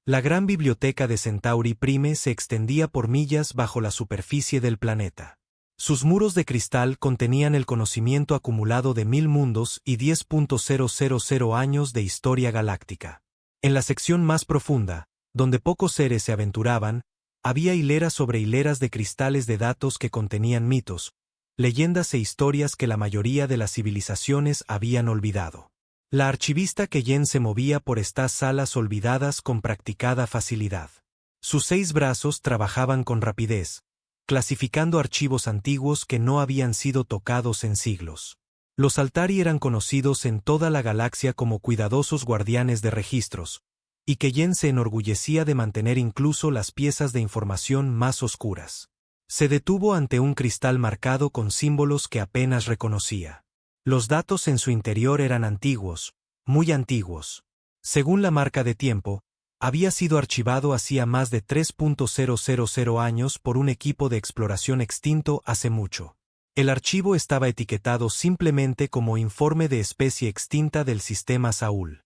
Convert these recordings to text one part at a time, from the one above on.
La gran biblioteca de Centauri Prime se extendía por millas bajo la superficie del planeta. Sus muros de cristal contenían el conocimiento acumulado de 1000 mundos y 10.000 años de historia galáctica. En la sección más profunda, donde pocos seres se aventuraban, había hileras sobre hileras de cristales de datos que contenían mitos, leyendas e historias que la mayoría de las civilizaciones habían olvidado. La archivista Keyen se movía por estas salas olvidadas con practicada facilidad. Sus 6 brazos trabajaban con rapidez, clasificando archivos antiguos que no habían sido tocados en siglos. Los Altari eran conocidos en toda la galaxia como cuidadosos guardianes de registros, y Keyen se enorgullecía de mantener incluso las piezas de información más oscuras. Se detuvo ante un cristal marcado con símbolos que apenas reconocía. Los datos en su interior eran antiguos, muy antiguos. Según la marca de tiempo, había sido archivado hacía más de 3.000 años por un equipo de exploración extinto hace mucho. El archivo estaba etiquetado simplemente como Informe de especie extinta del sistema Saúl.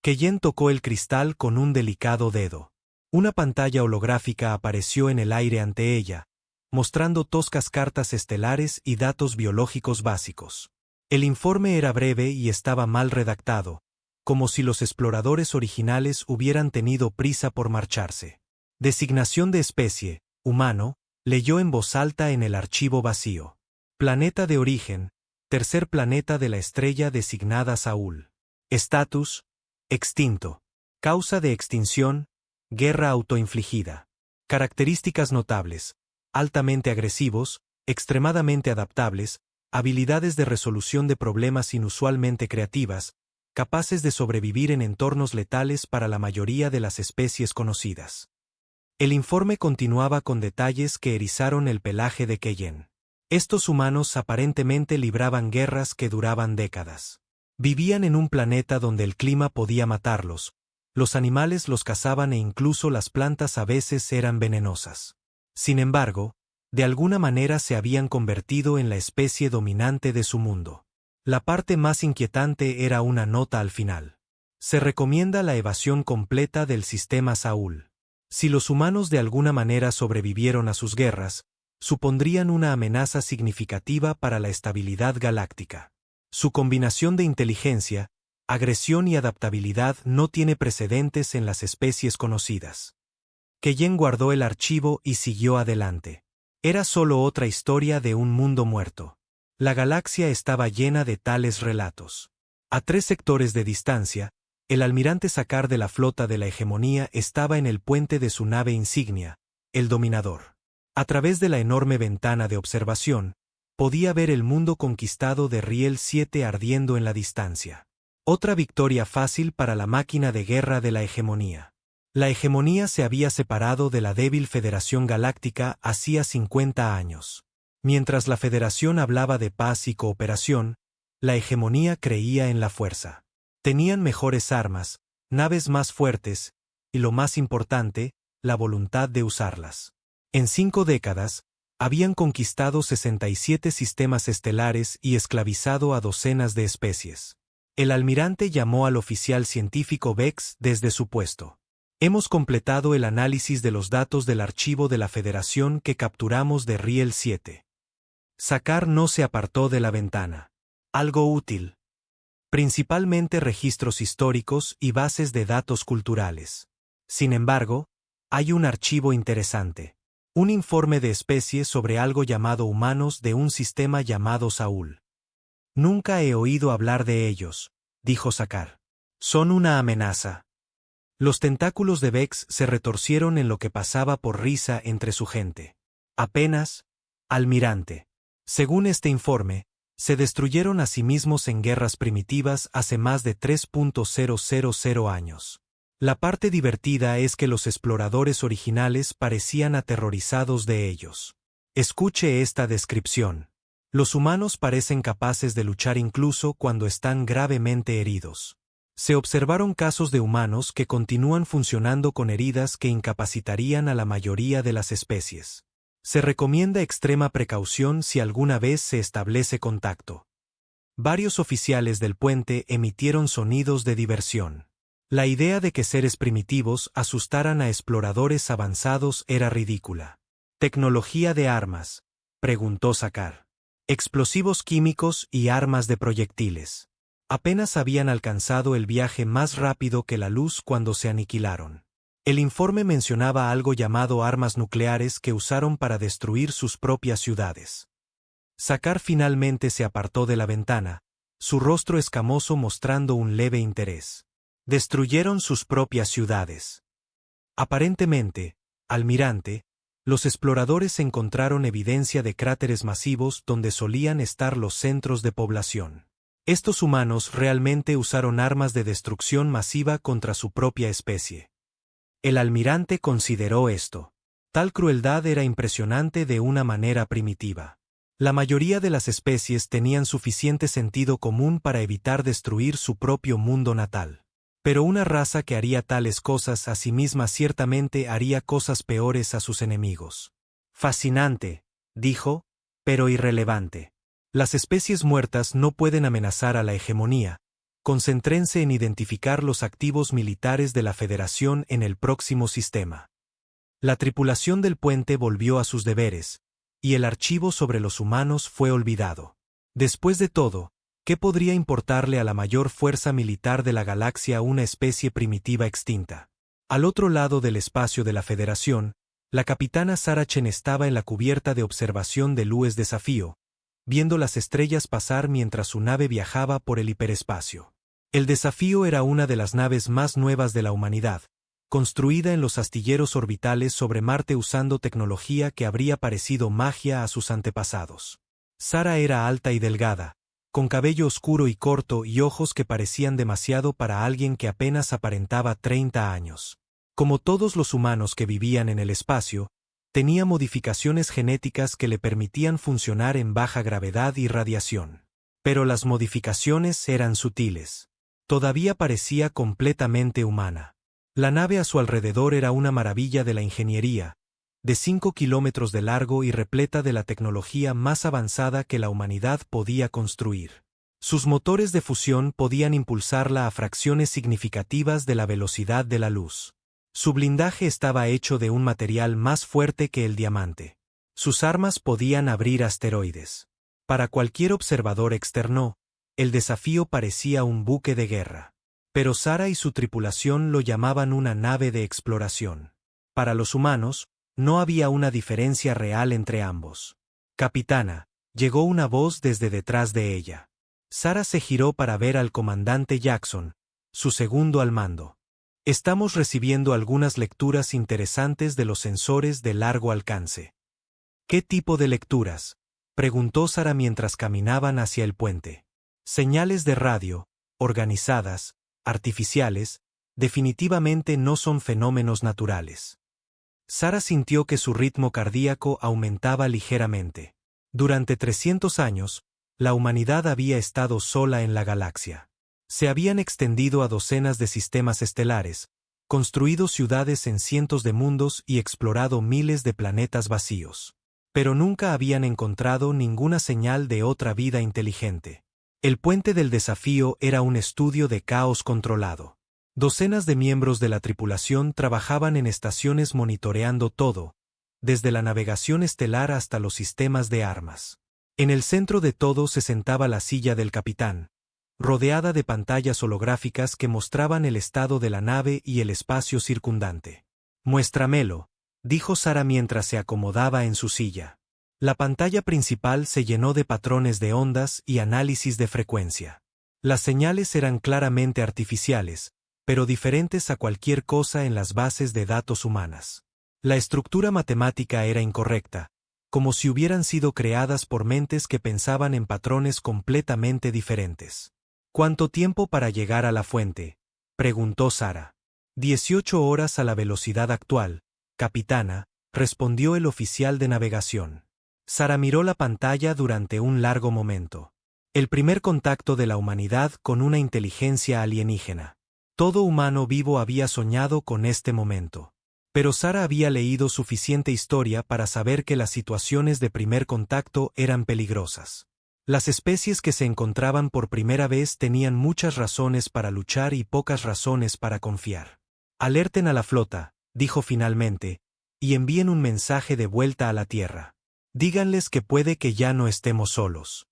Keyen tocó el cristal con un delicado dedo. Una pantalla holográfica apareció en el aire ante ella, mostrando toscas cartas estelares y datos biológicos básicos. El informe era breve y estaba mal redactado, como si los exploradores originales hubieran tenido prisa por marcharse. Designación de especie, humano, leyó en voz alta en el archivo vacío. Planeta de origen, tercer planeta de la estrella designada Saúl. Estatus, extinto. Causa de extinción, guerra autoinfligida. Características notables, altamente agresivos, extremadamente adaptables, habilidades de resolución de problemas inusualmente creativas, capaces de sobrevivir en entornos letales para la mayoría de las especies conocidas. El informe continuaba con detalles que erizaron el pelaje de Keyen. Estos humanos aparentemente libraban guerras que duraban décadas. Vivían en un planeta donde el clima podía matarlos, los animales los cazaban e incluso las plantas a veces eran venenosas. Sin embargo, de alguna manera se habían convertido en la especie dominante de su mundo. La parte más inquietante era una nota al final. Se recomienda la evasión completa del sistema Saúl. Si los humanos de alguna manera sobrevivieron a sus guerras, supondrían una amenaza significativa para la estabilidad galáctica. Su combinación de inteligencia, agresión y adaptabilidad no tiene precedentes en las especies conocidas. Keyen guardó el archivo y siguió adelante. Era solo otra historia de un mundo muerto. La galaxia estaba llena de tales relatos. A 3 sectores de distancia, el almirante Sakaar de la flota de la hegemonía estaba en el puente de su nave insignia, el Dominador. A través de la enorme ventana de observación, podía ver el mundo conquistado de Riel 7 ardiendo en la distancia. Otra victoria fácil para la máquina de guerra de la hegemonía. La hegemonía se había separado de la débil Federación Galáctica hacía 50 años. Mientras la Federación hablaba de paz y cooperación, la hegemonía creía en la fuerza. Tenían mejores armas, naves más fuertes, y lo más importante, la voluntad de usarlas. En 5 décadas, habían conquistado 67 sistemas estelares y esclavizado a docenas de especies. El almirante llamó al oficial científico Vex desde su puesto. Hemos completado el análisis de los datos del archivo de la Federación que capturamos de Riel 7. Sakaar no se apartó de la ventana. Algo útil. Principalmente registros históricos y bases de datos culturales. Sin embargo, hay un archivo interesante. Un informe de especie sobre algo llamado humanos de un sistema llamado Saúl. Nunca he oído hablar de ellos, dijo Sakaar. Son una amenaza. Los tentáculos de Vex se retorcieron en lo que pasaba por risa entre su gente. Apenas, almirante. Según este informe, se destruyeron a sí mismos en guerras primitivas hace más de 3.000 años. La parte divertida es que los exploradores originales parecían aterrorizados de ellos. Escuche esta descripción. Los humanos parecen capaces de luchar incluso cuando están gravemente heridos. Se observaron casos de humanos que continúan funcionando con heridas que incapacitarían a la mayoría de las especies. Se recomienda extrema precaución si alguna vez se establece contacto. Varios oficiales del puente emitieron sonidos de diversión. La idea de que seres primitivos asustaran a exploradores avanzados era ridícula. ¿Tecnología de armas?, preguntó Sakaar. Explosivos químicos y armas de proyectiles. Apenas habían alcanzado el viaje más rápido que la luz cuando se aniquilaron. El informe mencionaba algo llamado armas nucleares que usaron para destruir sus propias ciudades. Sakaar finalmente se apartó de la ventana, su rostro escamoso mostrando un leve interés. Destruyeron sus propias ciudades. Aparentemente, almirante, los exploradores encontraron evidencia de cráteres masivos donde solían estar los centros de población. Estos humanos realmente usaron armas de destrucción masiva contra su propia especie. El almirante consideró esto. Tal crueldad era impresionante de una manera primitiva. La mayoría de las especies tenían suficiente sentido común para evitar destruir su propio mundo natal. Pero una raza que haría tales cosas a sí misma ciertamente haría cosas peores a sus enemigos. Fascinante, dijo, pero irrelevante. Las especies muertas no pueden amenazar a la hegemonía. Concéntrense en identificar los activos militares de la Federación en el próximo sistema. La tripulación del puente volvió a sus deberes, y el archivo sobre los humanos fue olvidado. Después de todo, ¿qué podría importarle a la mayor fuerza militar de la galaxia una especie primitiva extinta? Al otro lado del espacio de la Federación, la capitana Sarah Chen estaba en la cubierta de observación del U.S. Desafío, viendo las estrellas pasar mientras su nave viajaba por el hiperespacio. El Desafío era una de las naves más nuevas de la humanidad, construida en los astilleros orbitales sobre Marte usando tecnología que habría parecido magia a sus antepasados. Sarah era alta y delgada, con cabello oscuro y corto y ojos que parecían demasiado para alguien que apenas aparentaba 30 años. Como todos los humanos que vivían en el espacio, tenía modificaciones genéticas que le permitían funcionar en baja gravedad y radiación. Pero las modificaciones eran sutiles. Todavía parecía completamente humana. La nave a su alrededor era una maravilla de la ingeniería, de 5 kilómetros de largo y repleta de la tecnología más avanzada que la humanidad podía construir. Sus motores de fusión podían impulsarla a fracciones significativas de la velocidad de la luz. Su blindaje estaba hecho de un material más fuerte que el diamante. Sus armas podían abrir asteroides. Para cualquier observador externo, el Desafío parecía un buque de guerra. Pero Sarah y su tripulación lo llamaban una nave de exploración. Para los humanos, no había una diferencia real entre ambos. Capitana, llegó una voz desde detrás de ella. Sarah se giró para ver al comandante Jackson, su segundo al mando. Estamos recibiendo algunas lecturas interesantes de los sensores de largo alcance. ¿Qué tipo de lecturas?, preguntó Sarah mientras caminaban hacia el puente. Señales de radio, organizadas, artificiales, definitivamente no son fenómenos naturales. Sarah sintió que su ritmo cardíaco aumentaba ligeramente. Durante 300 años, la humanidad había estado sola en la galaxia. Se habían extendido a docenas de sistemas estelares, construido ciudades en cientos de mundos y explorado miles de planetas vacíos. Pero nunca habían encontrado ninguna señal de otra vida inteligente. El puente del Desafío era un estudio de caos controlado. Docenas de miembros de la tripulación trabajaban en estaciones monitoreando todo, desde la navegación estelar hasta los sistemas de armas. En el centro de todo se sentaba la silla del capitán, rodeada de pantallas holográficas que mostraban el estado de la nave y el espacio circundante. «Muéstramelo», dijo Sarah mientras se acomodaba en su silla. La pantalla principal se llenó de patrones de ondas y análisis de frecuencia. Las señales eran claramente artificiales, pero diferentes a cualquier cosa en las bases de datos humanas. La estructura matemática era incorrecta, como si hubieran sido creadas por mentes que pensaban en patrones completamente diferentes. «¿Cuánto tiempo para llegar a la fuente?», preguntó Sarah. 18 horas a la velocidad actual, capitana, respondió el oficial de navegación. Sarah miró la pantalla durante un largo momento. El primer contacto de la humanidad con una inteligencia alienígena. Todo humano vivo había soñado con este momento. Pero Sarah había leído suficiente historia para saber que las situaciones de primer contacto eran peligrosas. Las especies que se encontraban por primera vez tenían muchas razones para luchar y pocas razones para confiar. Alerten a la flota, dijo finalmente, y envíen un mensaje de vuelta a la Tierra. Díganles que puede que ya no estemos solos.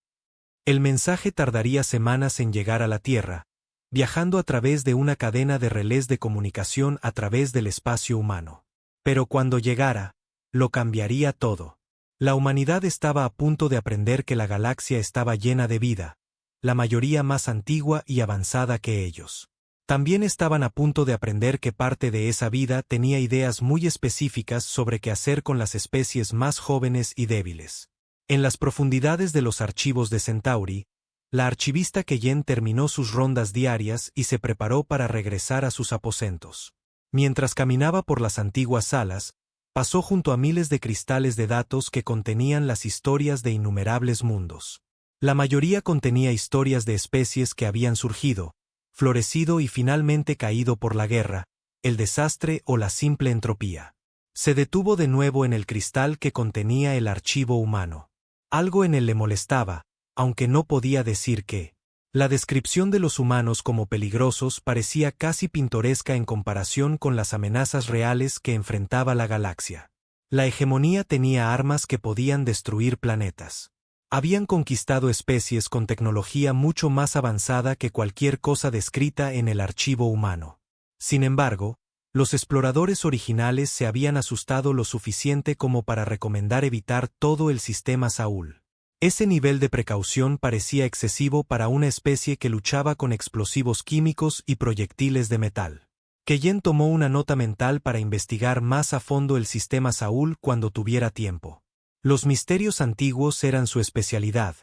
El mensaje tardaría semanas en llegar a la Tierra, viajando a través de una cadena de relés de comunicación a través del espacio humano. Pero cuando llegara, lo cambiaría todo. La humanidad estaba a punto de aprender que la galaxia estaba llena de vida, la mayoría más antigua y avanzada que ellos. También estaban a punto de aprender que parte de esa vida tenía ideas muy específicas sobre qué hacer con las especies más jóvenes y débiles. En las profundidades de los archivos de Centauri, la archivista Keyen terminó sus rondas diarias y se preparó para regresar a sus aposentos. Mientras caminaba por las antiguas salas, pasó junto a miles de cristales de datos que contenían las historias de innumerables mundos. La mayoría contenía historias de especies que habían surgido, florecido y finalmente caído por la guerra, el desastre o la simple entropía. Se detuvo de nuevo en el cristal que contenía el archivo humano. Algo en él le molestaba, aunque no podía decir qué. La descripción de los humanos como peligrosos parecía casi pintoresca en comparación con las amenazas reales que enfrentaba la galaxia. La hegemonía tenía armas que podían destruir planetas. Habían conquistado especies con tecnología mucho más avanzada que cualquier cosa descrita en el archivo humano. Sin embargo, los exploradores originales se habían asustado lo suficiente como para recomendar evitar todo el sistema Saúl. Ese nivel de precaución parecía excesivo para una especie que luchaba con explosivos químicos y proyectiles de metal. Keyen tomó una nota mental para investigar más a fondo el sistema Saúl cuando tuviera tiempo. Los misterios antiguos eran su especialidad,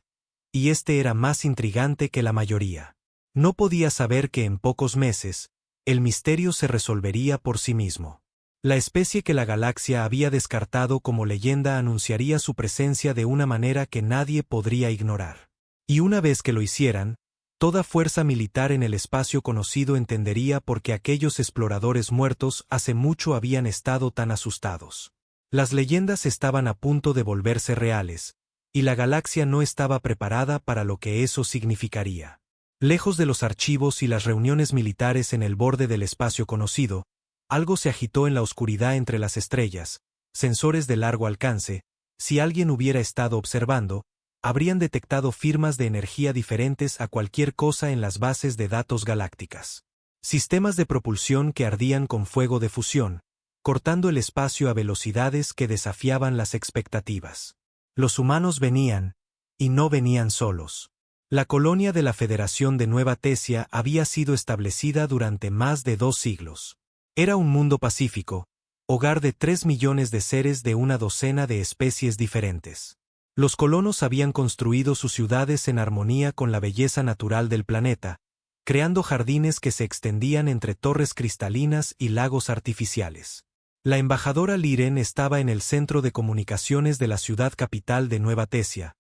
y este era más intrigante que la mayoría. No podía saber que en pocos meses, el misterio se resolvería por sí mismo. La especie que la galaxia había descartado como leyenda anunciaría su presencia de una manera que nadie podría ignorar. Y una vez que lo hicieran, toda fuerza militar en el espacio conocido entendería por qué aquellos exploradores muertos hace mucho habían estado tan asustados. Las leyendas estaban a punto de volverse reales, y la galaxia no estaba preparada para lo que eso significaría. Lejos de los archivos y las reuniones militares en el borde del espacio conocido, algo se agitó en la oscuridad entre las estrellas, sensores de largo alcance. Si alguien hubiera estado observando, habrían detectado firmas de energía diferentes a cualquier cosa en las bases de datos galácticas. Sistemas de propulsión que ardían con fuego de fusión, cortando el espacio a velocidades que desafiaban las expectativas. Los humanos venían, y no venían solos. La colonia de la Federación de Nueva Tesia había sido establecida durante más de 2 siglos. Era un mundo pacífico, hogar de 3 millones de seres de una docena de especies diferentes. Los colonos habían construido sus ciudades en armonía con la belleza natural del planeta, creando jardines que se extendían entre torres cristalinas y lagos artificiales. La embajadora Liren estaba en el centro de comunicaciones de la ciudad capital de Nueva Tesia,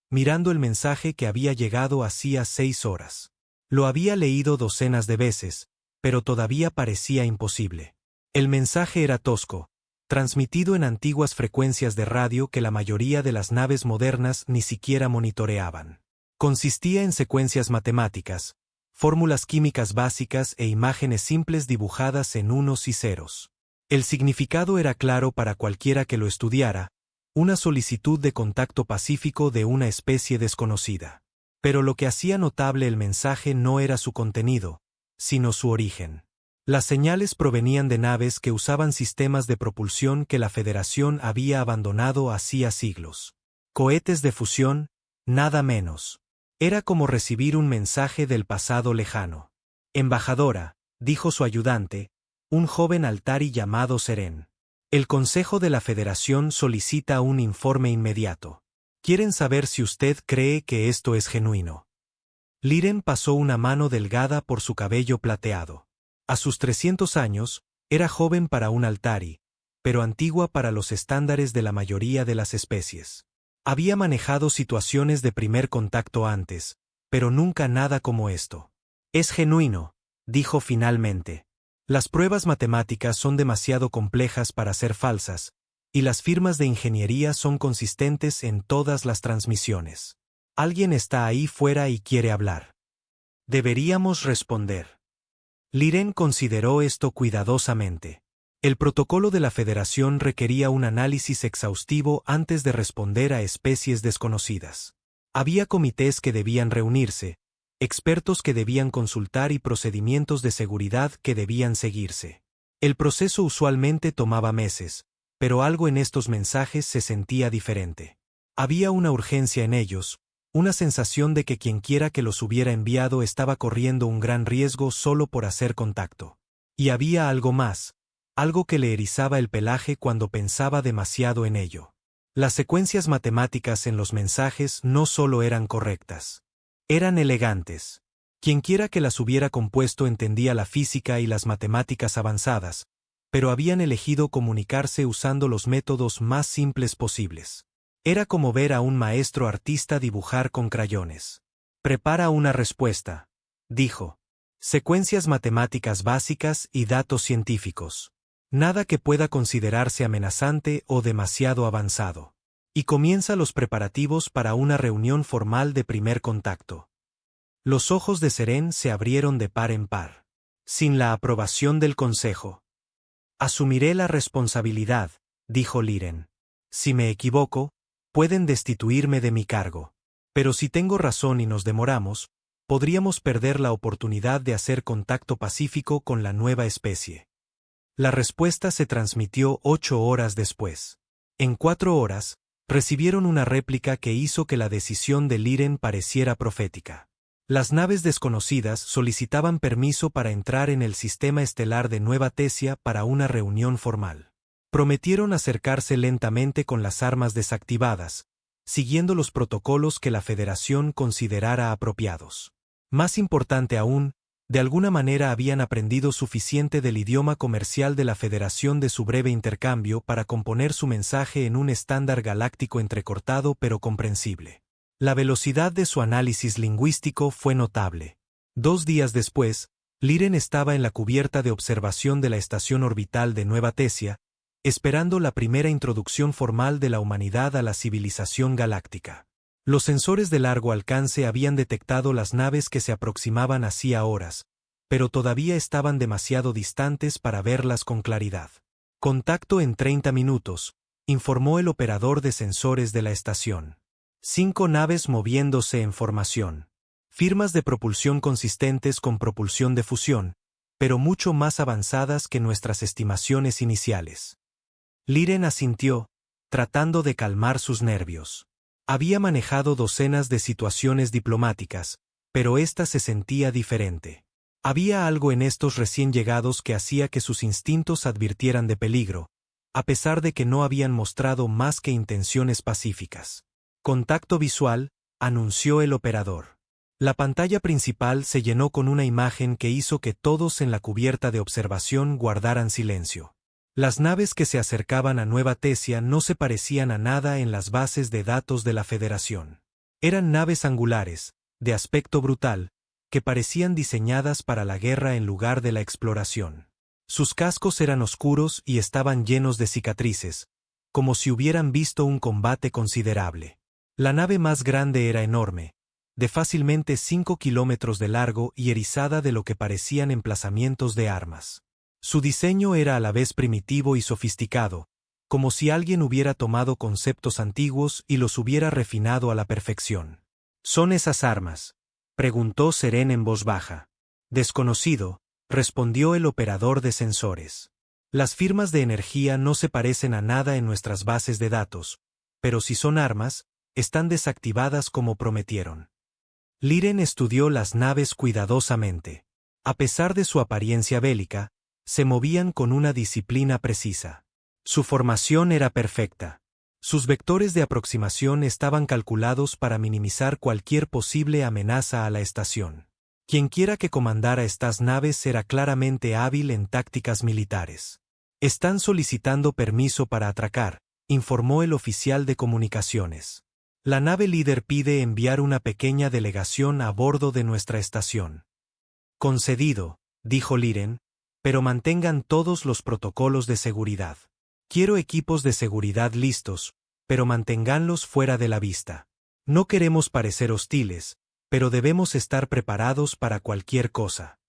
mirando el mensaje que había llegado hacía 6 horas. Lo había leído docenas de veces, pero todavía parecía imposible. El mensaje era tosco, transmitido en antiguas frecuencias de radio que la mayoría de las naves modernas ni siquiera monitoreaban. Consistía en secuencias matemáticas, fórmulas químicas básicas e imágenes simples dibujadas en unos y ceros. El significado era claro para cualquiera que lo estudiara, una solicitud de contacto pacífico de una especie desconocida. Pero lo que hacía notable el mensaje no era su contenido, sino su origen. Las señales provenían de naves que usaban sistemas de propulsión que la Federación había abandonado hacía siglos. Cohetes de fusión, nada menos. Era como recibir un mensaje del pasado lejano. Embajadora, dijo su ayudante, un joven altari llamado Seren. El Consejo de la Federación solicita un informe inmediato. Quieren saber si usted cree que esto es genuino. Liren pasó una mano delgada por su cabello plateado. A sus 300 años, era joven para un altari, pero antigua para los estándares de la mayoría de las especies. Había manejado situaciones de primer contacto antes, pero nunca nada como esto. Es genuino, dijo finalmente. Las pruebas matemáticas son demasiado complejas para ser falsas, y las firmas de ingeniería son consistentes en todas las transmisiones. Alguien está ahí fuera y quiere hablar. Deberíamos responder. Liren consideró esto cuidadosamente. El protocolo de la Federación requería un análisis exhaustivo antes de responder a especies desconocidas. Había comités que debían reunirse, expertos que debían consultar y procedimientos de seguridad que debían seguirse. El proceso usualmente tomaba meses, pero algo en estos mensajes se sentía diferente. Había una urgencia en ellos, una sensación de que quienquiera que los hubiera enviado estaba corriendo un gran riesgo solo por hacer contacto. Y había algo más, algo que le erizaba el pelaje cuando pensaba demasiado en ello. Las secuencias matemáticas en los mensajes no solo eran correctas. Eran elegantes. Quienquiera que las hubiera compuesto entendía la física y las matemáticas avanzadas, pero habían elegido comunicarse usando los métodos más simples posibles. Era como ver a un maestro artista dibujar con crayones. Prepara una respuesta, dijo. Secuencias matemáticas básicas y datos científicos. Nada que pueda considerarse amenazante o demasiado avanzado. Y comienza los preparativos para una reunión formal de primer contacto. Los ojos de Seren se abrieron de par en par. Sin la aprobación del Consejo. Asumiré la responsabilidad, dijo Liren. Si me equivoco, pueden destituirme de mi cargo. Pero si tengo razón y nos demoramos, podríamos perder la oportunidad de hacer contacto pacífico con la nueva especie. La respuesta se transmitió 8 horas después. En 4 horas, recibieron una réplica que hizo que la decisión de Liren pareciera profética. Las naves desconocidas solicitaban permiso para entrar en el sistema estelar de Nueva Tesia para una reunión formal. Prometieron acercarse lentamente con las armas desactivadas, siguiendo los protocolos que la Federación considerara apropiados. Más importante aún, de alguna manera habían aprendido suficiente del idioma comercial de la Federación de su breve intercambio para componer su mensaje en un estándar galáctico entrecortado pero comprensible. La velocidad de su análisis lingüístico fue notable. 2 días después, Liren estaba en la cubierta de observación de la estación orbital de Nueva Tesia, esperando la primera introducción formal de la humanidad a la civilización galáctica. Los sensores de largo alcance habían detectado las naves que se aproximaban hacía horas, pero todavía estaban demasiado distantes para verlas con claridad. Contacto en 30 minutos, informó el operador de sensores de la estación. 5 naves moviéndose en formación. Firmas de propulsión consistentes con propulsión de fusión, pero mucho más avanzadas que nuestras estimaciones iniciales. Liren asintió, tratando de calmar sus nervios. Había manejado docenas de situaciones diplomáticas, pero esta se sentía diferente. Había algo en estos recién llegados que hacía que sus instintos advirtieran de peligro, a pesar de que no habían mostrado más que intenciones pacíficas. Contacto visual, anunció el operador. La pantalla principal se llenó con una imagen que hizo que todos en la cubierta de observación guardaran silencio. Las naves que se acercaban a Nueva Tesia no se parecían a nada en las bases de datos de la Federación. Eran naves angulares, de aspecto brutal, que parecían diseñadas para la guerra en lugar de la exploración. Sus cascos eran oscuros y estaban llenos de cicatrices, como si hubieran visto un combate considerable. La nave más grande era enorme, de fácilmente 5 kilómetros de largo y erizada de lo que parecían emplazamientos de armas. Su diseño era a la vez primitivo y sofisticado, como si alguien hubiera tomado conceptos antiguos y los hubiera refinado a la perfección. ¿Son esas armas?, preguntó Seren en voz baja. Desconocido, respondió el operador de sensores. Las firmas de energía no se parecen a nada en nuestras bases de datos, pero si son armas, están desactivadas como prometieron. Liren estudió las naves cuidadosamente. A pesar de su apariencia bélica, se movían con una disciplina precisa. Su formación era perfecta. Sus vectores de aproximación estaban calculados para minimizar cualquier posible amenaza a la estación. Quienquiera que comandara estas naves era claramente hábil en tácticas militares. Están solicitando permiso para atracar, informó el oficial de comunicaciones. La nave líder pide enviar una pequeña delegación a bordo de nuestra estación. Concedido, dijo Liren, pero mantengan todos los protocolos de seguridad. Quiero equipos de seguridad listos, pero manténganlos fuera de la vista. No queremos parecer hostiles, pero debemos estar preparados para cualquier cosa.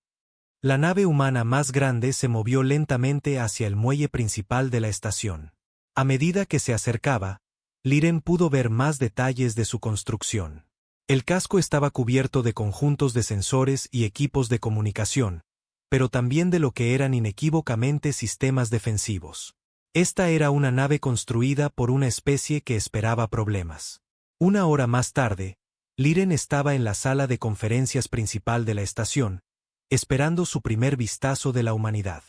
La nave humana más grande se movió lentamente hacia el muelle principal de la estación. A medida que se acercaba, Liren pudo ver más detalles de su construcción. El casco estaba cubierto de conjuntos de sensores y equipos de comunicación, pero también de lo que eran inequívocamente sistemas defensivos. Esta era una nave construida por una especie que esperaba problemas. Una hora más tarde, Liren estaba en la sala de conferencias principal de la estación, esperando su primer vistazo de la humanidad.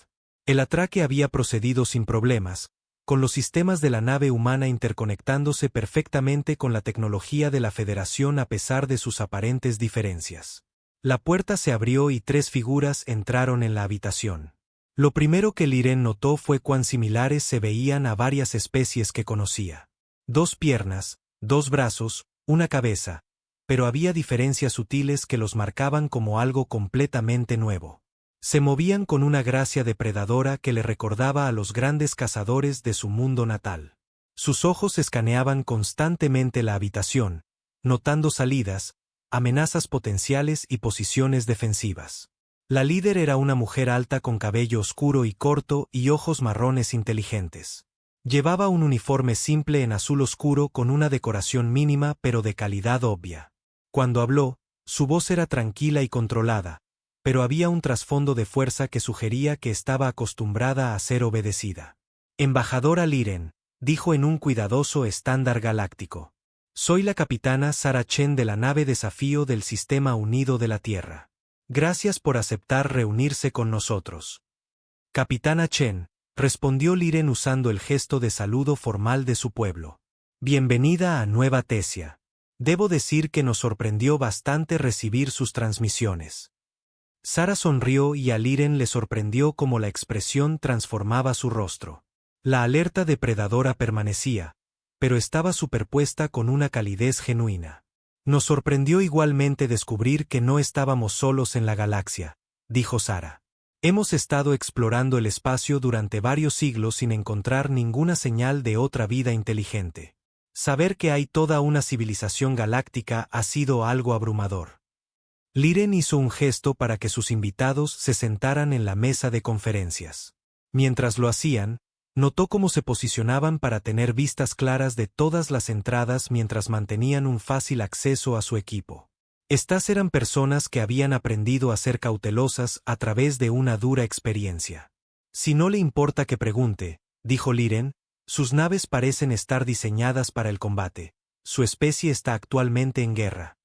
El atraque había procedido sin problemas, con los sistemas de la nave humana interconectándose perfectamente con la tecnología de la Federación a pesar de sus aparentes diferencias. La puerta se abrió y 3 figuras entraron en la habitación. Lo primero que Liren notó fue cuán similares se veían a varias especies que conocía. 2 piernas, 2 brazos, una cabeza, pero había diferencias sutiles que los marcaban como algo completamente nuevo. Se movían con una gracia depredadora que le recordaba a los grandes cazadores de su mundo natal. Sus ojos escaneaban constantemente la habitación, notando salidas, amenazas potenciales y posiciones defensivas. La líder era una mujer alta con cabello oscuro y corto y ojos marrones inteligentes. Llevaba un uniforme simple en azul oscuro con una decoración mínima pero de calidad obvia. Cuando habló, su voz era tranquila y controlada, pero había un trasfondo de fuerza que sugería que estaba acostumbrada a ser obedecida. Embajadora Liren, dijo en un cuidadoso estándar galáctico. Soy la capitana Sara Chen de la nave Desafío del Sistema Unido de la Tierra. Gracias por aceptar reunirse con nosotros. Capitana Chen, respondió Liren usando el gesto de saludo formal de su pueblo. Bienvenida a Nueva Tesia. Debo decir que nos sorprendió bastante recibir sus transmisiones. Sara sonrió y a Liren le sorprendió cómo la expresión transformaba su rostro. La alerta depredadora permanecía, pero estaba superpuesta con una calidez genuina. Nos sorprendió igualmente descubrir que no estábamos solos en la galaxia, dijo Sara. Hemos estado explorando el espacio durante varios siglos sin encontrar ninguna señal de otra vida inteligente. Saber que hay toda una civilización galáctica ha sido algo abrumador. Liren hizo un gesto para que sus invitados se sentaran en la mesa de conferencias. Mientras lo hacían, notó cómo se posicionaban para tener vistas claras de todas las entradas mientras mantenían un fácil acceso a su equipo. Estas eran personas que habían aprendido a ser cautelosas a través de una dura experiencia. Si no le importa que pregunte, dijo Liren, sus naves parecen estar diseñadas para el combate. Su especie está actualmente en guerra.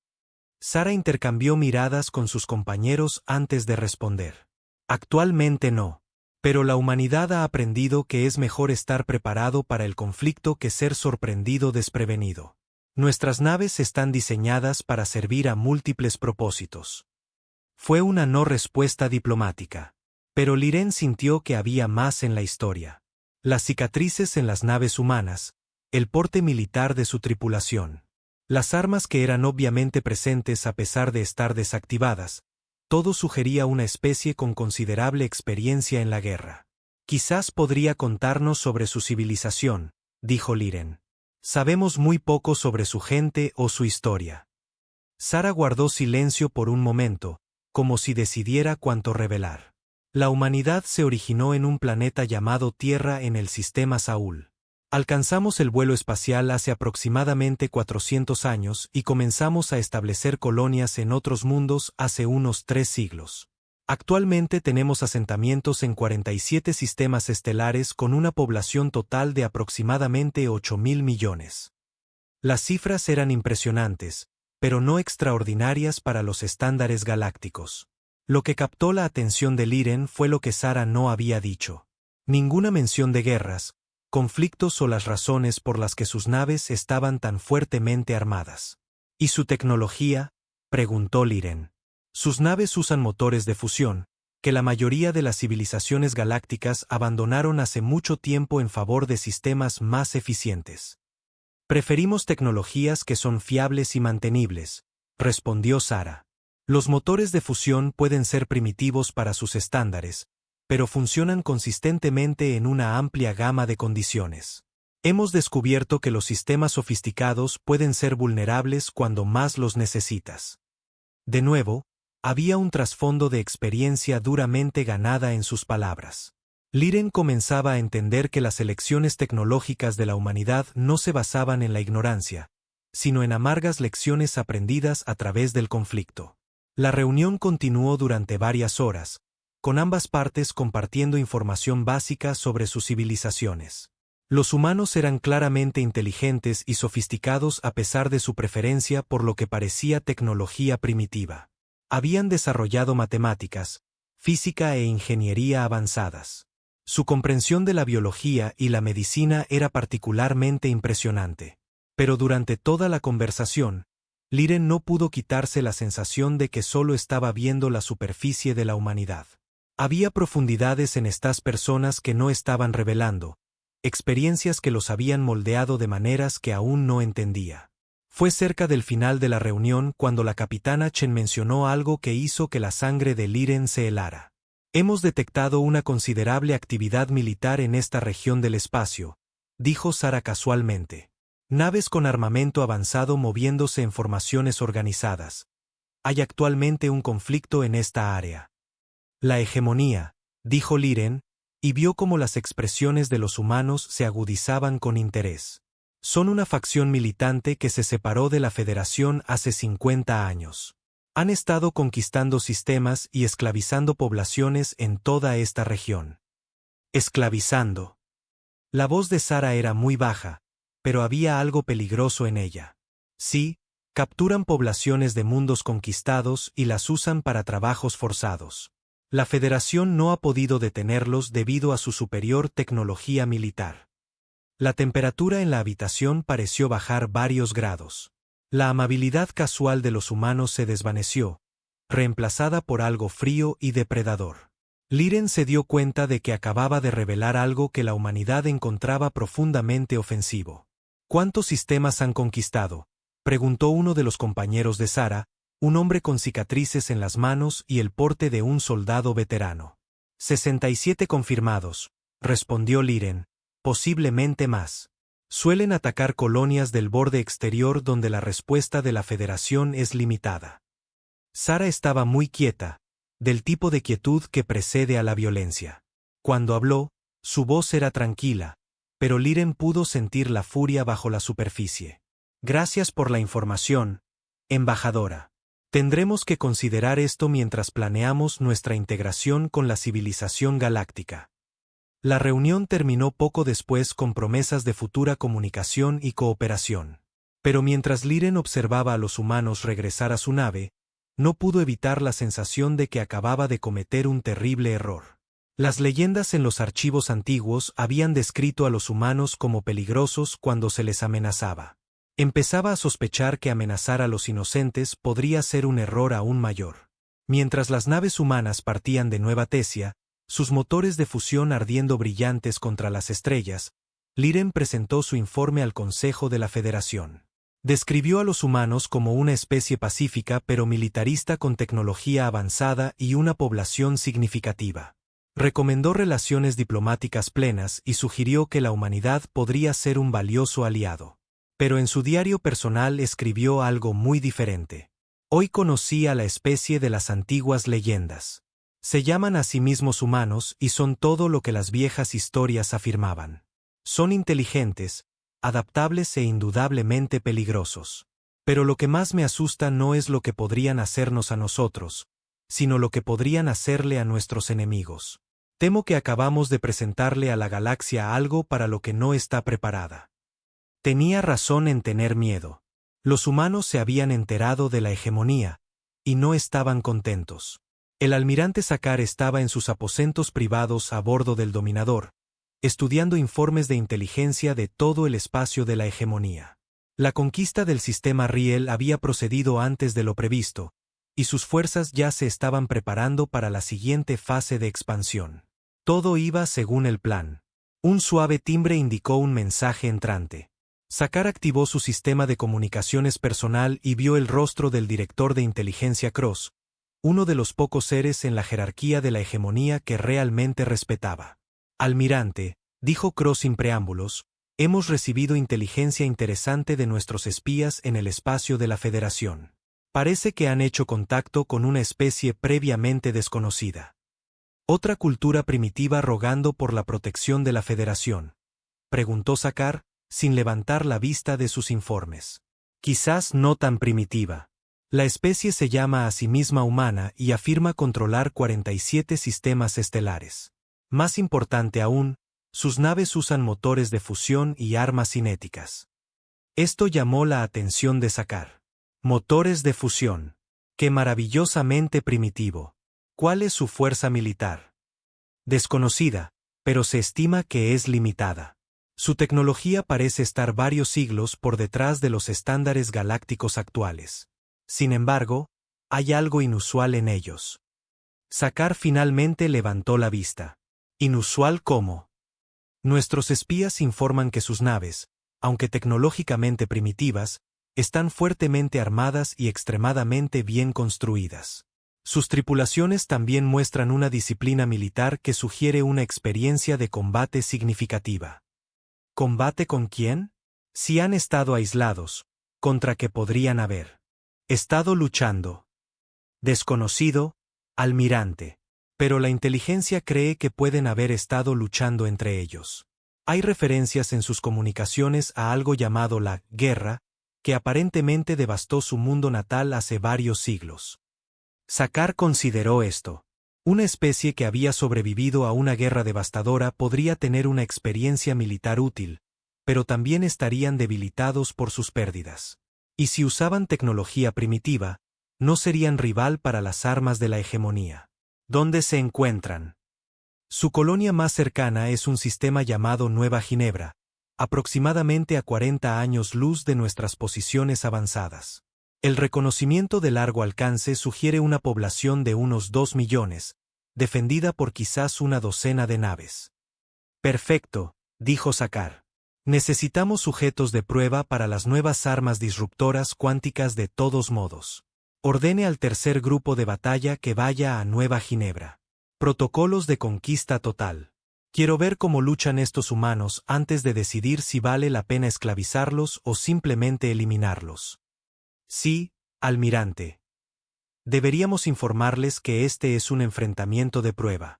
Sara intercambió miradas con sus compañeros antes de responder. Actualmente no. Pero la humanidad ha aprendido que es mejor estar preparado para el conflicto que ser sorprendido desprevenido. Nuestras naves están diseñadas para servir a múltiples propósitos. Fue una no respuesta diplomática. Pero Liren sintió que había más en la historia. Las cicatrices en las naves humanas, el porte militar de su tripulación, las armas que eran obviamente presentes a pesar de estar desactivadas, todo sugería una especie con considerable experiencia en la guerra. Quizás podría contarnos sobre su civilización, dijo Liren. Sabemos muy poco sobre su gente o su historia. Sara guardó silencio por un momento, como si decidiera cuánto revelar. La humanidad se originó en un planeta llamado Tierra en el sistema Saúl. Alcanzamos el vuelo espacial hace aproximadamente 400 años y comenzamos a establecer colonias en otros mundos hace unos 3 siglos. Actualmente tenemos asentamientos en 47 sistemas estelares con una población total de aproximadamente 8.000 millones. Las cifras eran impresionantes, pero no extraordinarias para los estándares galácticos. Lo que captó la atención de Liren fue lo que Sara no había dicho. Ninguna mención de guerras, conflictos o las razones por las que sus naves estaban tan fuertemente armadas. ¿Y su tecnología?, preguntó Liren. Sus naves usan motores de fusión, que la mayoría de las civilizaciones galácticas abandonaron hace mucho tiempo en favor de sistemas más eficientes. Preferimos tecnologías que son fiables y mantenibles, respondió Sara. Los motores de fusión pueden ser primitivos para sus estándares, pero funcionan consistentemente en una amplia gama de condiciones. Hemos descubierto que los sistemas sofisticados pueden ser vulnerables cuando más los necesitas. De nuevo, había un trasfondo de experiencia duramente ganada en sus palabras. Liren comenzaba a entender que las elecciones tecnológicas de la humanidad no se basaban en la ignorancia, sino en amargas lecciones aprendidas a través del conflicto. La reunión continuó durante varias horas, con ambas partes compartiendo información básica sobre sus civilizaciones. Los humanos eran claramente inteligentes y sofisticados a pesar de su preferencia por lo que parecía tecnología primitiva. Habían desarrollado matemáticas, física e ingeniería avanzadas. Su comprensión de la biología y la medicina era particularmente impresionante. Pero durante toda la conversación, Liren no pudo quitarse la sensación de que solo estaba viendo la superficie de la humanidad. Había profundidades en estas personas que no estaban revelando, experiencias que los habían moldeado de maneras que aún no entendía. Fue cerca del final de la reunión cuando la capitana Chen mencionó algo que hizo que la sangre de Liren se helara. Hemos detectado una considerable actividad militar en esta región del espacio, dijo Sara casualmente. Naves con armamento avanzado moviéndose en formaciones organizadas. Hay actualmente un conflicto en esta área. La hegemonía, dijo Liren, y vio cómo las expresiones de los humanos se agudizaban con interés. Son una facción militante que se separó de la Federación hace 50 años. Han estado conquistando sistemas y esclavizando poblaciones en toda esta región. Esclavizando. La voz de Sara era muy baja, pero había algo peligroso en ella. Sí, capturan poblaciones de mundos conquistados y las usan para trabajos forzados. La Federación no ha podido detenerlos debido a su superior tecnología militar. La temperatura en la habitación pareció bajar varios grados. La amabilidad casual de los humanos se desvaneció, reemplazada por algo frío y depredador. Liren se dio cuenta de que acababa de revelar algo que la humanidad encontraba profundamente ofensivo. ¿Cuántos sistemas han conquistado?, preguntó uno de los compañeros de Sara, un hombre con cicatrices en las manos y el porte de un soldado veterano. 67 confirmados, respondió Liren, posiblemente más. Suelen atacar colonias del borde exterior donde la respuesta de la Federación es limitada. Sara estaba muy quieta, del tipo de quietud que precede a la violencia. Cuando habló, su voz era tranquila, pero Liren pudo sentir la furia bajo la superficie. Gracias por la información, embajadora. Tendremos que considerar esto mientras planeamos nuestra integración con la civilización galáctica. La reunión terminó poco después con promesas de futura comunicación y cooperación. Pero mientras Liren observaba a los humanos regresar a su nave, no pudo evitar la sensación de que acababa de cometer un terrible error. Las leyendas en los archivos antiguos habían descrito a los humanos como peligrosos cuando se les amenazaba. Empezaba a sospechar que amenazar a los inocentes podría ser un error aún mayor. Mientras las naves humanas partían de Nueva Tesia, sus motores de fusión ardiendo brillantes contra las estrellas, Liren presentó su informe al Consejo de la Federación. Describió a los humanos como una especie pacífica pero militarista con tecnología avanzada y una población significativa. Recomendó relaciones diplomáticas plenas y sugirió que la humanidad podría ser un valioso aliado. Pero en su diario personal escribió algo muy diferente. Hoy conocí a la especie de las antiguas leyendas. Se llaman a sí mismos humanos y son todo lo que las viejas historias afirmaban. Son inteligentes, adaptables e indudablemente peligrosos. Pero lo que más me asusta no es lo que podrían hacernos a nosotros, sino lo que podrían hacerle a nuestros enemigos. Temo que acabamos de presentarle a la galaxia algo para lo que no está preparada. Tenía razón en tener miedo. Los humanos se habían enterado de la hegemonía, y no estaban contentos. El almirante Sakar estaba en sus aposentos privados a bordo del Dominador, estudiando informes de inteligencia de todo el espacio de la hegemonía. La conquista del sistema Riel había procedido antes de lo previsto, y sus fuerzas ya se estaban preparando para la siguiente fase de expansión. Todo iba según el plan. Un suave timbre indicó un mensaje entrante. Sakar activó su sistema de comunicaciones personal y vio el rostro del director de inteligencia Cross, uno de los pocos seres en la jerarquía de la hegemonía que realmente respetaba. Almirante, dijo Cross sin preámbulos, Hemos recibido inteligencia interesante de nuestros espías en el espacio de la Federación. Parece que han hecho contacto con una especie previamente desconocida. ¿Otra cultura primitiva rogando por la protección de la Federación?, preguntó Sakaar, sin levantar la vista de sus informes. Quizás no tan primitiva. La especie se llama a sí misma humana y afirma controlar 47 sistemas estelares. Más importante aún, sus naves usan motores de fusión y armas cinéticas. Esto llamó la atención de Sakaar. Motores de fusión. ¡Qué maravillosamente primitivo! ¿Cuál es su fuerza militar? Desconocida, pero se estima que es limitada. Su tecnología parece estar varios siglos por detrás de los estándares galácticos actuales. Sin embargo, hay algo inusual en ellos. Sakaar finalmente levantó la vista. ¿Inusual cómo? Nuestros espías informan que sus naves, aunque tecnológicamente primitivas, están fuertemente armadas y extremadamente bien construidas. Sus tripulaciones también muestran una disciplina militar que sugiere una experiencia de combate significativa. ¿Combate con quién? Si han estado aislados, ¿contra qué podrían haber estado luchando? Desconocido, almirante. Pero la inteligencia cree que pueden haber estado luchando entre ellos. Hay referencias en sus comunicaciones a algo llamado la guerra, que aparentemente devastó su mundo natal hace varios siglos. Sakaar consideró esto. Una especie que había sobrevivido a una guerra devastadora podría tener una experiencia militar útil, pero también estarían debilitados por sus pérdidas. Y si usaban tecnología primitiva, no serían rival para las armas de la hegemonía. ¿Dónde se encuentran? Su colonia más cercana es un sistema llamado Nueva Ginebra, aproximadamente a 40 años luz de nuestras posiciones avanzadas. El reconocimiento de largo alcance sugiere una población de unos 2 millones, defendida por quizás una docena de naves. Perfecto, dijo Sakaar. Necesitamos sujetos de prueba para las nuevas armas disruptoras cuánticas de todos modos. Ordene al tercer grupo de batalla que vaya a Nueva Ginebra. Protocolos de conquista total. Quiero ver cómo luchan estos humanos antes de decidir si vale la pena esclavizarlos o simplemente eliminarlos. Sí, almirante. Deberíamos informarles que este es un enfrentamiento de prueba.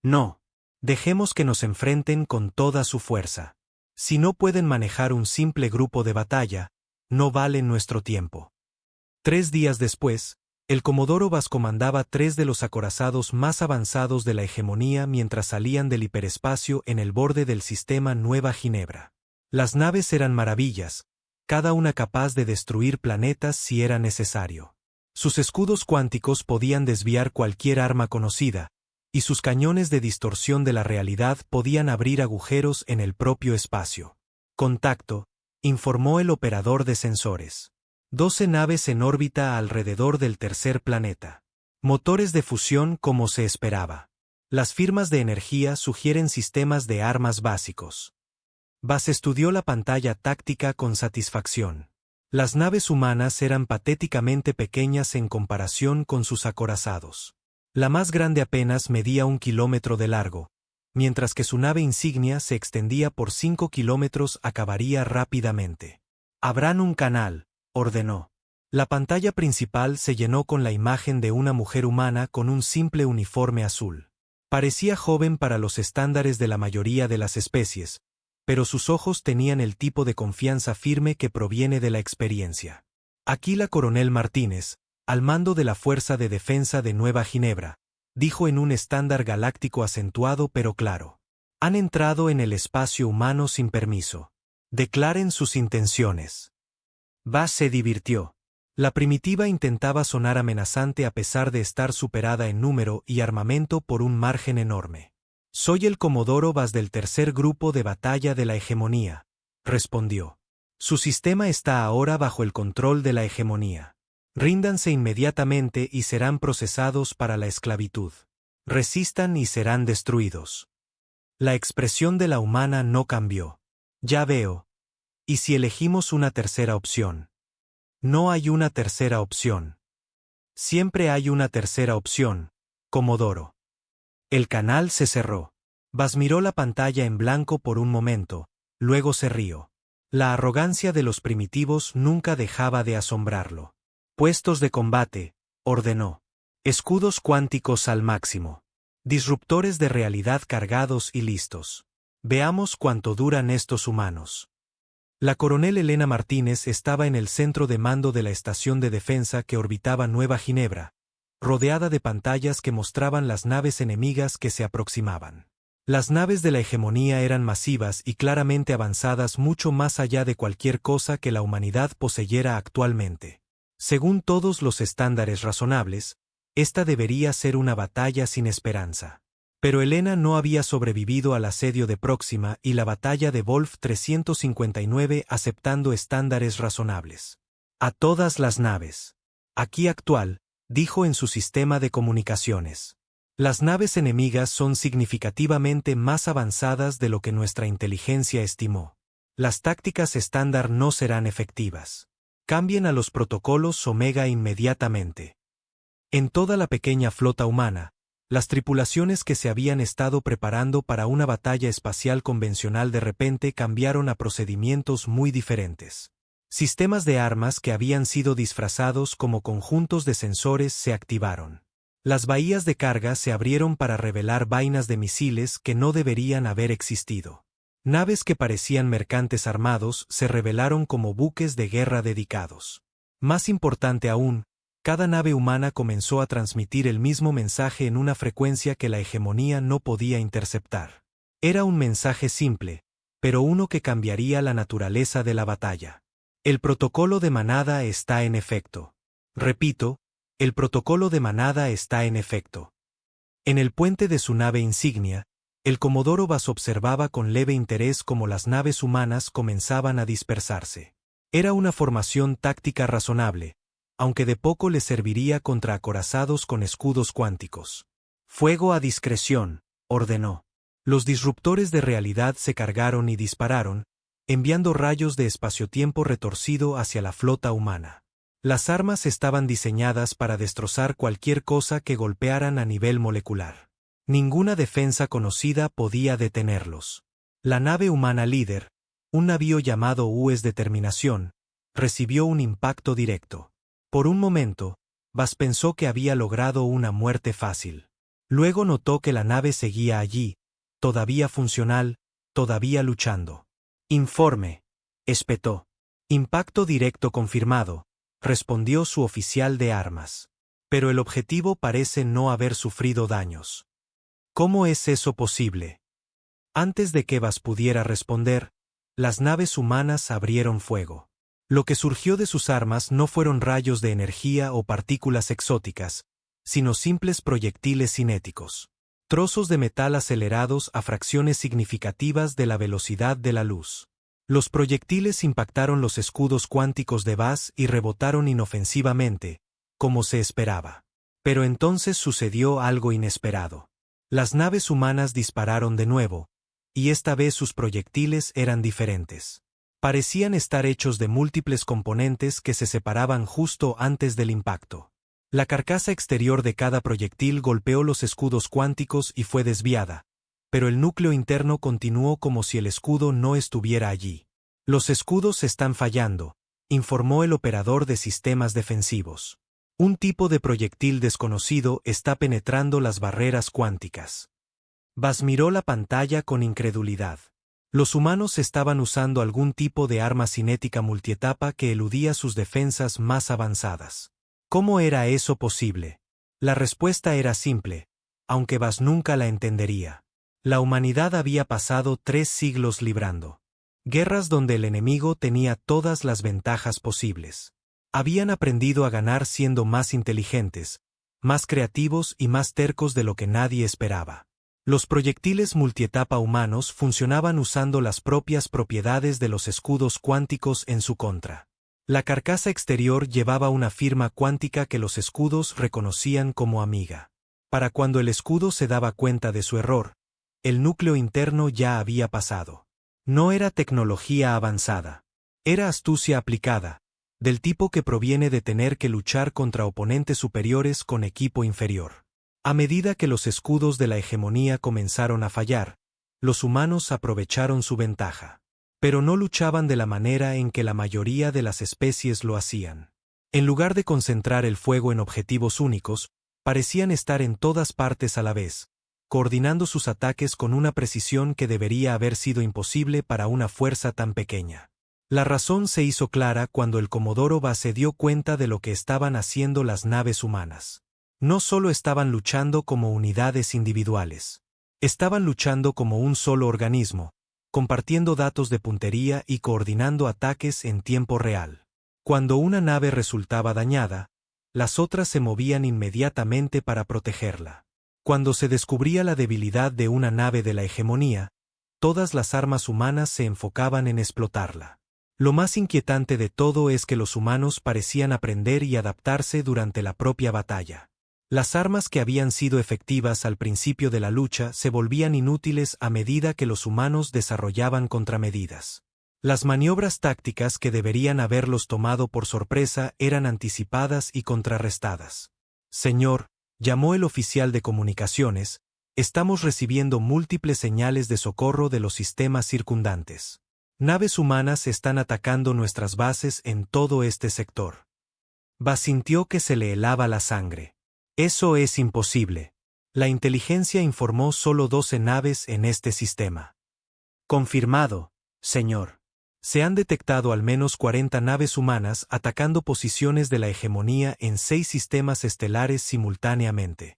No. Dejemos que nos enfrenten con toda su fuerza. Si no pueden manejar un simple grupo de batalla, no valen nuestro tiempo. 3 días después, el comodoro Vaz comandaba 3 de los acorazados más avanzados de la hegemonía mientras salían del hiperespacio en el borde del sistema Nueva Ginebra. Las naves eran maravillas, cada una capaz de destruir planetas si era necesario. Sus escudos cuánticos podían desviar cualquier arma conocida, y sus cañones de distorsión de la realidad podían abrir agujeros en el propio espacio. Contacto, informó el operador de sensores. 12 naves en órbita alrededor del tercer planeta. Motores de fusión como se esperaba. Las firmas de energía sugieren sistemas de armas básicos. Vaz estudió la pantalla táctica con satisfacción. Las naves humanas eran patéticamente pequeñas en comparación con sus acorazados. La más grande apenas medía 1 kilómetro de largo, mientras que su nave insignia se extendía por 5 kilómetros. Acabaría rápidamente. Abran un canal, ordenó. La pantalla principal se llenó con la imagen de una mujer humana con un simple uniforme azul. Parecía joven para los estándares de la mayoría de las especies, pero sus ojos tenían el tipo de confianza firme que proviene de la experiencia. Aquí la coronel Martínez, al mando de la Fuerza de Defensa de Nueva Ginebra, dijo en un estándar galáctico acentuado pero claro. Han entrado en el espacio humano sin permiso. Declaren sus intenciones. Vaz se divirtió. La primitiva intentaba sonar amenazante a pesar de estar superada en número y armamento por un margen enorme. Soy el comodoro Vaz del tercer grupo de batalla de la hegemonía, respondió. Su sistema está ahora bajo el control de la hegemonía. Ríndanse inmediatamente y serán procesados para la esclavitud. Resistan y serán destruidos. La expresión de la humana no cambió. Ya veo. ¿Y si elegimos una tercera opción? No hay una tercera opción. Siempre hay una tercera opción, comodoro. El canal se cerró. Vaz miró la pantalla en blanco por un momento, luego se rió. La arrogancia de los primitivos nunca dejaba de asombrarlo. Puestos de combate, ordenó. Escudos cuánticos al máximo. Disruptores de realidad cargados y listos. Veamos cuánto duran estos humanos. La coronel Elena Martínez estaba en el centro de mando de la estación de defensa que orbitaba Nueva Ginebra, rodeada de pantallas que mostraban las naves enemigas que se aproximaban. Las naves de la hegemonía eran masivas y claramente avanzadas mucho más allá de cualquier cosa que la humanidad poseyera actualmente. Según todos los estándares razonables, esta debería ser una batalla sin esperanza. Pero Elena no había sobrevivido al asedio de Próxima y la batalla de Wolf 359 aceptando estándares razonables. A todas las naves. Aquí actual, dijo en su sistema de comunicaciones. Las naves enemigas son significativamente más avanzadas de lo que nuestra inteligencia estimó. Las tácticas estándar no serán efectivas. Cambien a los protocolos Omega inmediatamente. En toda la pequeña flota humana, las tripulaciones que se habían estado preparando para una batalla espacial convencional de repente cambiaron a procedimientos muy diferentes. Sistemas de armas que habían sido disfrazados como conjuntos de sensores se activaron. Las bahías de carga se abrieron para revelar vainas de misiles que no deberían haber existido. Naves que parecían mercantes armados se revelaron como buques de guerra dedicados. Más importante aún, cada nave humana comenzó a transmitir el mismo mensaje en una frecuencia que la hegemonía no podía interceptar. Era un mensaje simple, pero uno que cambiaría la naturaleza de la batalla. El protocolo de manada está en efecto. Repito, el protocolo de manada está en efecto. En el puente de su nave insignia, el Comodoro Bass observaba con leve interés cómo las naves humanas comenzaban a dispersarse. Era una formación táctica razonable, aunque de poco le serviría contra acorazados con escudos cuánticos. Fuego a discreción, ordenó. Los disruptores de realidad se cargaron y dispararon, enviando rayos de espaciotiempo retorcido hacia la flota humana. Las armas estaban diseñadas para destrozar cualquier cosa que golpearan a nivel molecular. Ninguna defensa conocida podía detenerlos. La nave humana líder, un navío llamado U.S. Determinación, recibió un impacto directo. Por un momento, Bass pensó que había logrado una muerte fácil. Luego notó que la nave seguía allí, todavía funcional, todavía luchando. Informe, espetó. Impacto directo confirmado, respondió su oficial de armas. Pero el objetivo parece no haber sufrido daños. ¿Cómo es eso posible? Antes de que Bass pudiera responder, las naves humanas abrieron fuego. Lo que surgió de sus armas no fueron rayos de energía o partículas exóticas, sino simples proyectiles cinéticos. Trozos de metal acelerados a fracciones significativas de la velocidad de la luz. Los proyectiles impactaron los escudos cuánticos de Bass y rebotaron inofensivamente, como se esperaba. Pero entonces sucedió algo inesperado. Las naves humanas dispararon de nuevo, y esta vez sus proyectiles eran diferentes. Parecían estar hechos de múltiples componentes que se separaban justo antes del impacto. La carcasa exterior de cada proyectil golpeó los escudos cuánticos y fue desviada, pero el núcleo interno continuó como si el escudo no estuviera allí. Los escudos están fallando, informó el operador de sistemas defensivos. Un tipo de proyectil desconocido está penetrando las barreras cuánticas. Bass miró la pantalla con incredulidad. Los humanos estaban usando algún tipo de arma cinética multietapa que eludía sus defensas más avanzadas. ¿Cómo era eso posible? La respuesta era simple, aunque Bass nunca la entendería. La humanidad había pasado 3 siglos librando guerras donde el enemigo tenía todas las ventajas posibles. Habían aprendido a ganar siendo más inteligentes, más creativos y más tercos de lo que nadie esperaba. Los proyectiles multietapa humanos funcionaban usando las propias propiedades de los escudos cuánticos en su contra. La carcasa exterior llevaba una firma cuántica que los escudos reconocían como amiga. Para cuando el escudo se daba cuenta de su error, el núcleo interno ya había pasado. No era tecnología avanzada. Era astucia aplicada, del tipo que proviene de tener que luchar contra oponentes superiores con equipo inferior. A medida que los escudos de la hegemonía comenzaron a fallar, los humanos aprovecharon su ventaja. pero no luchaban de la manera en que la mayoría de las especies lo hacían. En lugar de concentrar el fuego en objetivos únicos, parecían estar en todas partes a la vez, coordinando sus ataques con una precisión que debería haber sido imposible para una fuerza tan pequeña. La razón se hizo clara cuando el Comodoro Ba se dio cuenta de lo que estaban haciendo las naves humanas. No solo estaban luchando como unidades individuales. Estaban luchando como un solo organismo, compartiendo datos de puntería y coordinando ataques en tiempo real. Cuando una nave resultaba dañada, las otras se movían inmediatamente para protegerla. Cuando se descubría la debilidad de una nave de la hegemonía, todas las armas humanas se enfocaban en explotarla. Lo más inquietante de todo es que los humanos parecían aprender y adaptarse durante la propia batalla. Las armas que habían sido efectivas al principio de la lucha se volvían inútiles a medida que los humanos desarrollaban contramedidas. Las maniobras tácticas que deberían haberlos tomado por sorpresa eran anticipadas y contrarrestadas. Señor, llamó el oficial de comunicaciones, estamos recibiendo múltiples señales de socorro de los sistemas circundantes. Naves humanas están atacando nuestras bases en todo este sector. Ba sintió que se le helaba la sangre. Eso es imposible. La inteligencia informó solo 12 naves en este sistema. Confirmado, señor. Se han detectado al menos 40 naves humanas atacando posiciones de la hegemonía en 6 sistemas estelares simultáneamente.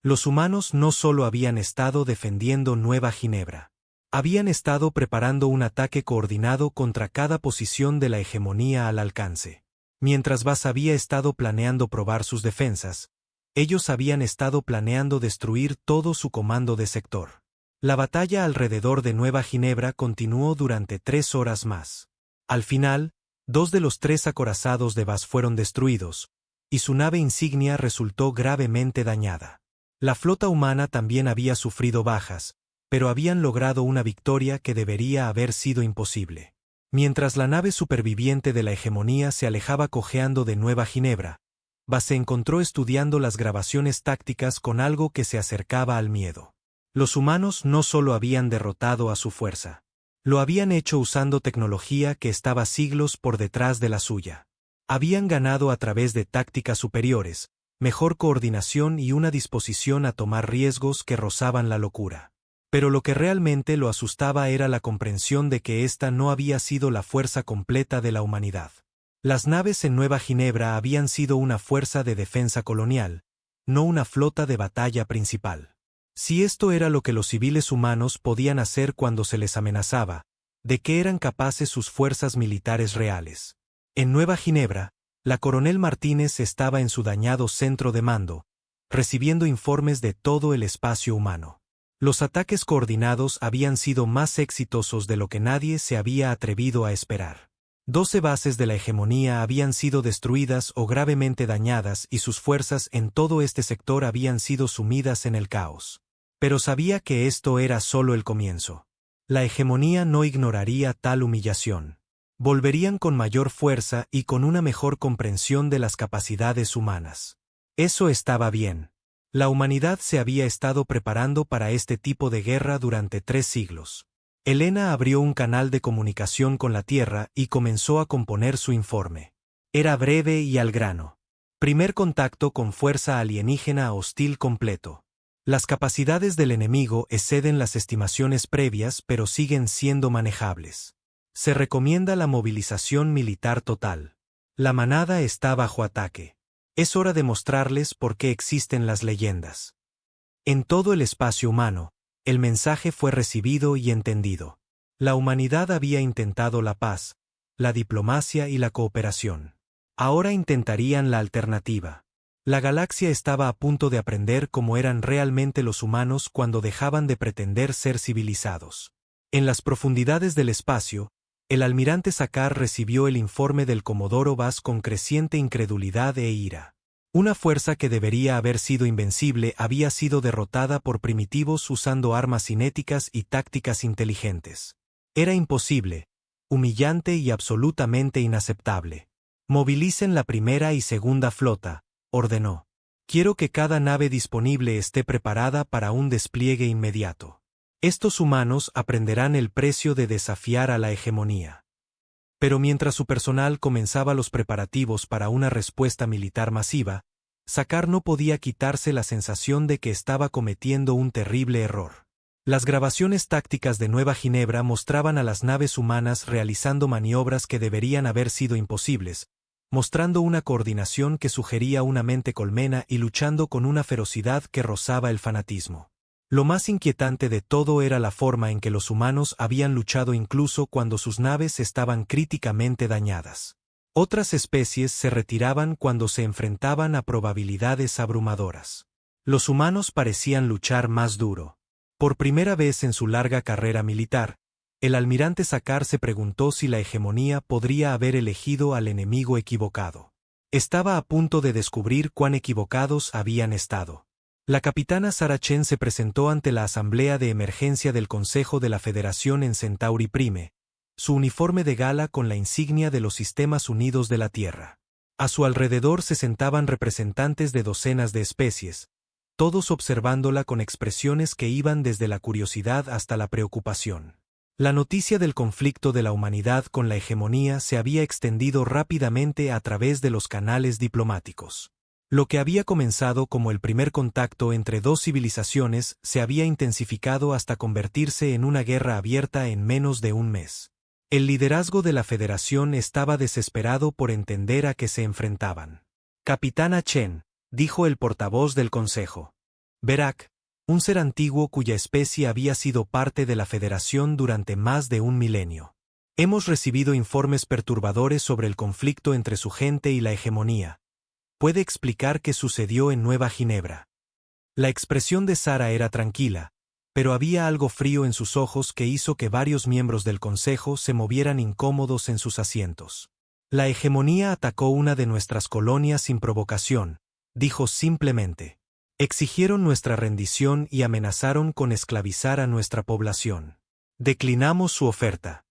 Los humanos no solo habían estado defendiendo Nueva Ginebra. Habían estado preparando un ataque coordinado contra cada posición de la hegemonía al alcance. Mientras Bas había estado planeando probar sus defensas, ellos habían estado planeando destruir todo su comando de sector. La batalla alrededor de Nueva Ginebra continuó durante 3 horas más. Al final, 2 de los 3 acorazados de Bas fueron destruidos, y su nave insignia resultó gravemente dañada. La flota humana también había sufrido bajas, pero habían logrado una victoria que debería haber sido imposible. Mientras la nave superviviente de la hegemonía se alejaba cojeando de Nueva Ginebra, Bas se encontró estudiando las grabaciones tácticas con algo que se acercaba al miedo. Los humanos no solo habían derrotado a su fuerza, lo habían hecho usando tecnología que estaba siglos por detrás de la suya. Habían ganado a través de tácticas superiores, mejor coordinación y una disposición a tomar riesgos que rozaban la locura. Pero lo que realmente lo asustaba era la comprensión de que esta no había sido la fuerza completa de la humanidad. Las naves en Nueva Ginebra habían sido una fuerza de defensa colonial, no una flota de batalla principal. Si esto era lo que los civiles humanos podían hacer cuando se les amenazaba, ¿de qué eran capaces sus fuerzas militares reales? En Nueva Ginebra, la coronel Martínez estaba en su dañado centro de mando, recibiendo informes de todo el espacio humano. Los ataques coordinados habían sido más exitosos de lo que nadie se había atrevido a esperar. 12 bases de la hegemonía habían sido destruidas o gravemente dañadas y sus fuerzas en todo este sector habían sido sumidas en el caos. Pero sabía que esto era solo el comienzo. La hegemonía no ignoraría tal humillación. Volverían con mayor fuerza y con una mejor comprensión de las capacidades humanas. Eso estaba bien. La humanidad se había estado preparando para este tipo de guerra durante 3 siglos. Helena abrió un canal de comunicación con la Tierra y comenzó a componer su informe. Era breve y al grano. Primer contacto con fuerza alienígena hostil completo. Las capacidades del enemigo exceden las estimaciones previas pero siguen siendo manejables. Se recomienda la movilización militar total. La manada está bajo ataque. Es hora de mostrarles por qué existen las leyendas. En todo el espacio humano, el mensaje fue recibido y entendido. La humanidad había intentado la paz, la diplomacia y la cooperación. Ahora intentarían la alternativa. La galaxia estaba a punto de aprender cómo eran realmente los humanos cuando dejaban de pretender ser civilizados. En las profundidades del espacio, el almirante Sakaar recibió el informe del Comodoro Bas con creciente incredulidad e ira. Una fuerza que debería haber sido invencible había sido derrotada por primitivos usando armas cinéticas y tácticas inteligentes. Era imposible, humillante y absolutamente inaceptable. Movilicen la primera y segunda flota, ordenó. Quiero que cada nave disponible esté preparada para un despliegue inmediato. Estos humanos aprenderán el precio de desafiar a la hegemonía. Pero mientras su personal comenzaba los preparativos para una respuesta militar masiva, Sakaar no podía quitarse la sensación de que estaba cometiendo un terrible error. Las grabaciones tácticas de Nueva Ginebra mostraban a las naves humanas realizando maniobras que deberían haber sido imposibles, mostrando una coordinación que sugería una mente colmena y luchando con una ferocidad que rozaba el fanatismo. Lo más inquietante de todo era la forma en que los humanos habían luchado incluso cuando sus naves estaban críticamente dañadas. Otras especies se retiraban cuando se enfrentaban a probabilidades abrumadoras. Los humanos parecían luchar más duro. Por primera vez en su larga carrera militar, el almirante Sakaar se preguntó si la hegemonía podría haber elegido al enemigo equivocado. Estaba a punto de descubrir cuán equivocados habían estado. La capitana Sarah Chen se presentó ante la Asamblea de Emergencia del Consejo de la Federación en Centauri Prime, su uniforme de gala con la insignia de los Sistemas Unidos de la Tierra. A su alrededor se sentaban representantes de docenas de especies, todos observándola con expresiones que iban desde la curiosidad hasta la preocupación. La noticia del conflicto de la humanidad con la hegemonía se había extendido rápidamente a través de los canales diplomáticos. Lo que había comenzado como el primer contacto entre dos civilizaciones se había intensificado hasta convertirse en una guerra abierta en menos de un mes. El liderazgo de la Federación estaba desesperado por entender a qué se enfrentaban. Capitana Chen, dijo el portavoz del Consejo. Verac, un ser antiguo cuya especie había sido parte de la Federación durante más de un milenio. Hemos recibido informes perturbadores sobre el conflicto entre su gente y la hegemonía. ¿Puede explicar qué sucedió en Nueva Ginebra? La expresión de Sara era tranquila, pero había algo frío en sus ojos que hizo que varios miembros del Consejo se movieran incómodos en sus asientos. La hegemonía atacó una de nuestras colonias sin provocación, dijo simplemente. Exigieron nuestra rendición y amenazaron con esclavizar a nuestra población. Declinamos su oferta.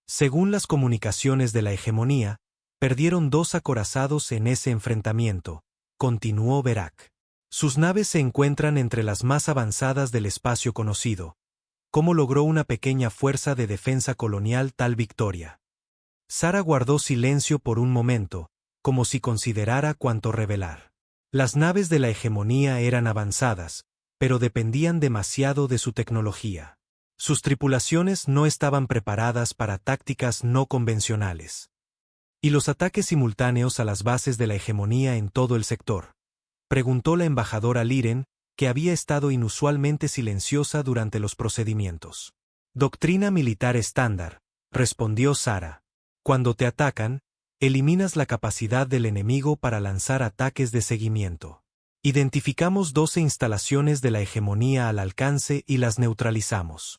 Según las comunicaciones de la hegemonía, perdieron 2 acorazados en ese enfrentamiento, continuó Verac. Sus naves se encuentran entre las más avanzadas del espacio conocido. ¿Cómo logró una pequeña fuerza de defensa colonial tal victoria? Sara guardó silencio por un momento, como si considerara cuánto revelar. Las naves de la hegemonía eran avanzadas, pero dependían demasiado de su tecnología. Sus tripulaciones no estaban preparadas para tácticas no convencionales. ¿Y los ataques simultáneos a las bases de la hegemonía en todo el sector? Preguntó la embajadora Liren, que había estado inusualmente silenciosa durante los procedimientos. Doctrina militar estándar, respondió Sara. Cuando te atacan, eliminas la capacidad del enemigo para lanzar ataques de seguimiento. Identificamos 12 instalaciones de la hegemonía al alcance y las neutralizamos.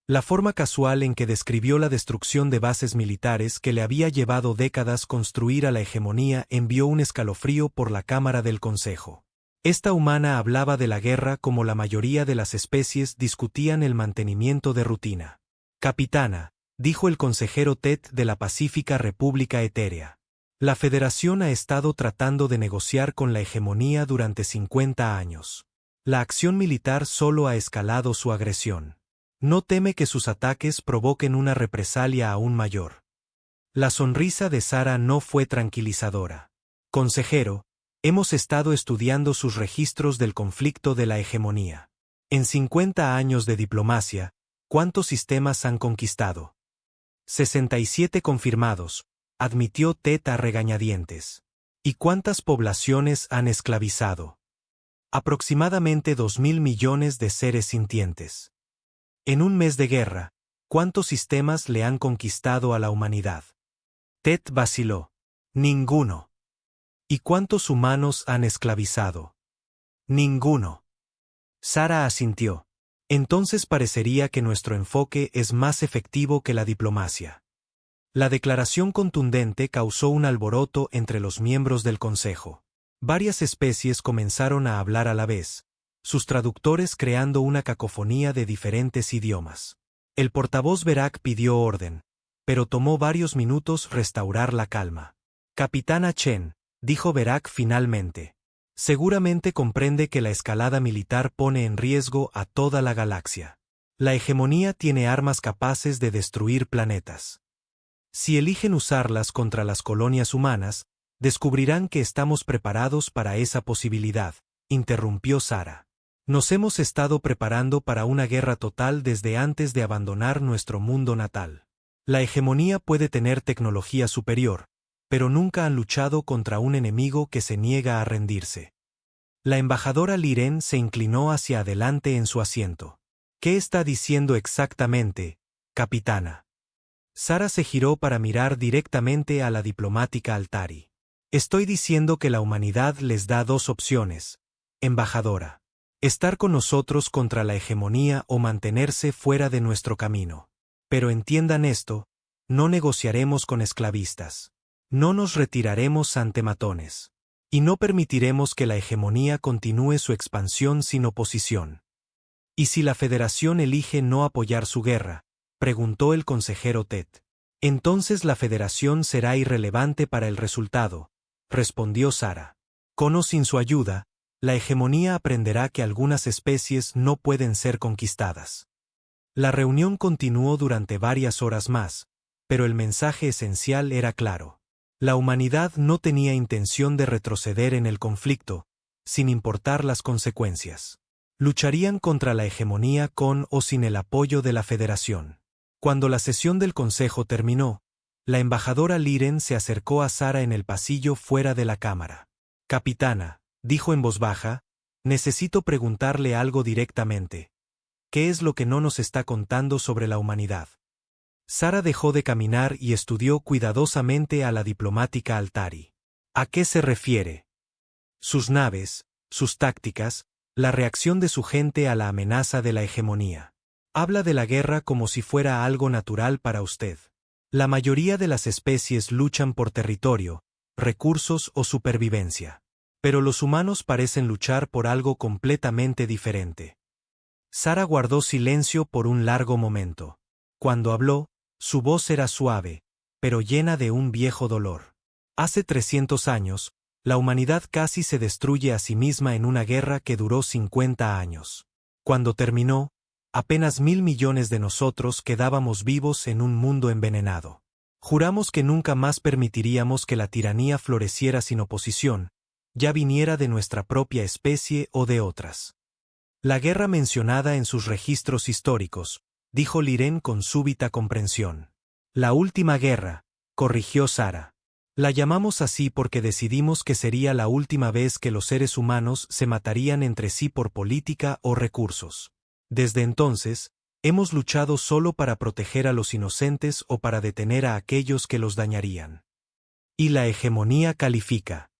La forma casual en que describió la destrucción de bases militares que le había llevado décadas construir a la hegemonía envió un escalofrío por la Cámara del Consejo. Esta humana hablaba de la guerra como la mayoría de las especies discutían el mantenimiento de rutina. Capitana, dijo el consejero Ted de la Pacífica República Etérea. La Federación ha estado tratando de negociar con la hegemonía durante 50 años. La acción militar solo ha escalado su agresión. No teme que sus ataques provoquen una represalia aún mayor. La sonrisa de Sara no fue tranquilizadora. Consejero, hemos estado estudiando sus registros del conflicto de la hegemonía. En 50 años de diplomacia, ¿cuántos sistemas han conquistado? 67 confirmados, admitió Ted a regañadientes. ¿Y cuántas poblaciones han esclavizado? Aproximadamente 2.000 millones de seres sintientes. En un mes de guerra, ¿cuántos sistemas le han conquistado a la humanidad? Ted vaciló. Ninguno. ¿Y cuántos humanos han esclavizado? Ninguno. Sara asintió. Entonces parecería que nuestro enfoque es más efectivo que la diplomacia. La declaración contundente causó un alboroto entre los miembros del Consejo. Varias especies comenzaron a hablar a la vez, sus traductores creando una cacofonía de diferentes idiomas. El portavoz Verac pidió orden, pero tomó varios minutos restaurar la calma. Capitana Chen, dijo Verac finalmente. Seguramente comprende que la escalada militar pone en riesgo a toda la galaxia. La hegemonía tiene armas capaces de destruir planetas. Si eligen usarlas contra las colonias humanas, descubrirán que estamos preparados para esa posibilidad, interrumpió Sara. Nos hemos estado preparando para una guerra total desde antes de abandonar nuestro mundo natal. La hegemonía puede tener tecnología superior, pero nunca han luchado contra un enemigo que se niega a rendirse. La embajadora Liren se inclinó hacia adelante en su asiento. ¿Qué está diciendo exactamente, capitana? Sara se giró para mirar directamente a la diplomática Altari. Estoy diciendo que la humanidad les da dos opciones, embajadora. Estar con nosotros contra la hegemonía o mantenerse fuera de nuestro camino. Pero entiendan esto, no negociaremos con esclavistas. No nos retiraremos ante matones. Y no permitiremos que la hegemonía continúe su expansión sin oposición. ¿Y si la Federación elige no apoyar su guerra?, preguntó el consejero Ted. Entonces la Federación será irrelevante para el resultado, respondió Sara. Con o sin su ayuda, la hegemonía aprenderá que algunas especies no pueden ser conquistadas. La reunión continuó durante varias horas más, pero el mensaje esencial era claro. La humanidad no tenía intención de retroceder en el conflicto, sin importar las consecuencias. Lucharían contra la hegemonía con o sin el apoyo de la Federación. Cuando la sesión del Consejo terminó, la embajadora Liren se acercó a Sara en el pasillo fuera de la cámara. Capitana, dijo en voz baja, necesito preguntarle algo directamente. ¿Qué es lo que no nos está contando sobre la humanidad? Sara dejó de caminar y estudió cuidadosamente a la diplomática Altari. ¿A qué se refiere? Sus naves, sus tácticas, la reacción de su gente a la amenaza de la hegemonía. Habla de la guerra como si fuera algo natural para usted. La mayoría de las especies luchan por territorio, recursos o supervivencia. Pero los humanos parecen luchar por algo completamente diferente. Sara guardó silencio por un largo momento. Cuando habló, su voz era suave, pero llena de un viejo dolor. Hace 300 años, la humanidad casi se destruye a sí misma en una guerra que duró 50 años. Cuando terminó, apenas 1.000 millones de nosotros quedábamos vivos en un mundo envenenado. Juramos que nunca más permitiríamos que la tiranía floreciera sin oposición, ya viniera de nuestra propia especie o de otras. La guerra mencionada en sus registros históricos, dijo Liren con súbita comprensión. La última guerra, corrigió Sara. La llamamos así porque decidimos que sería la última vez que los seres humanos se matarían entre sí por política o recursos. Desde entonces, hemos luchado solo para proteger a los inocentes o para detener a aquellos que los dañarían. Y la hegemonía califica.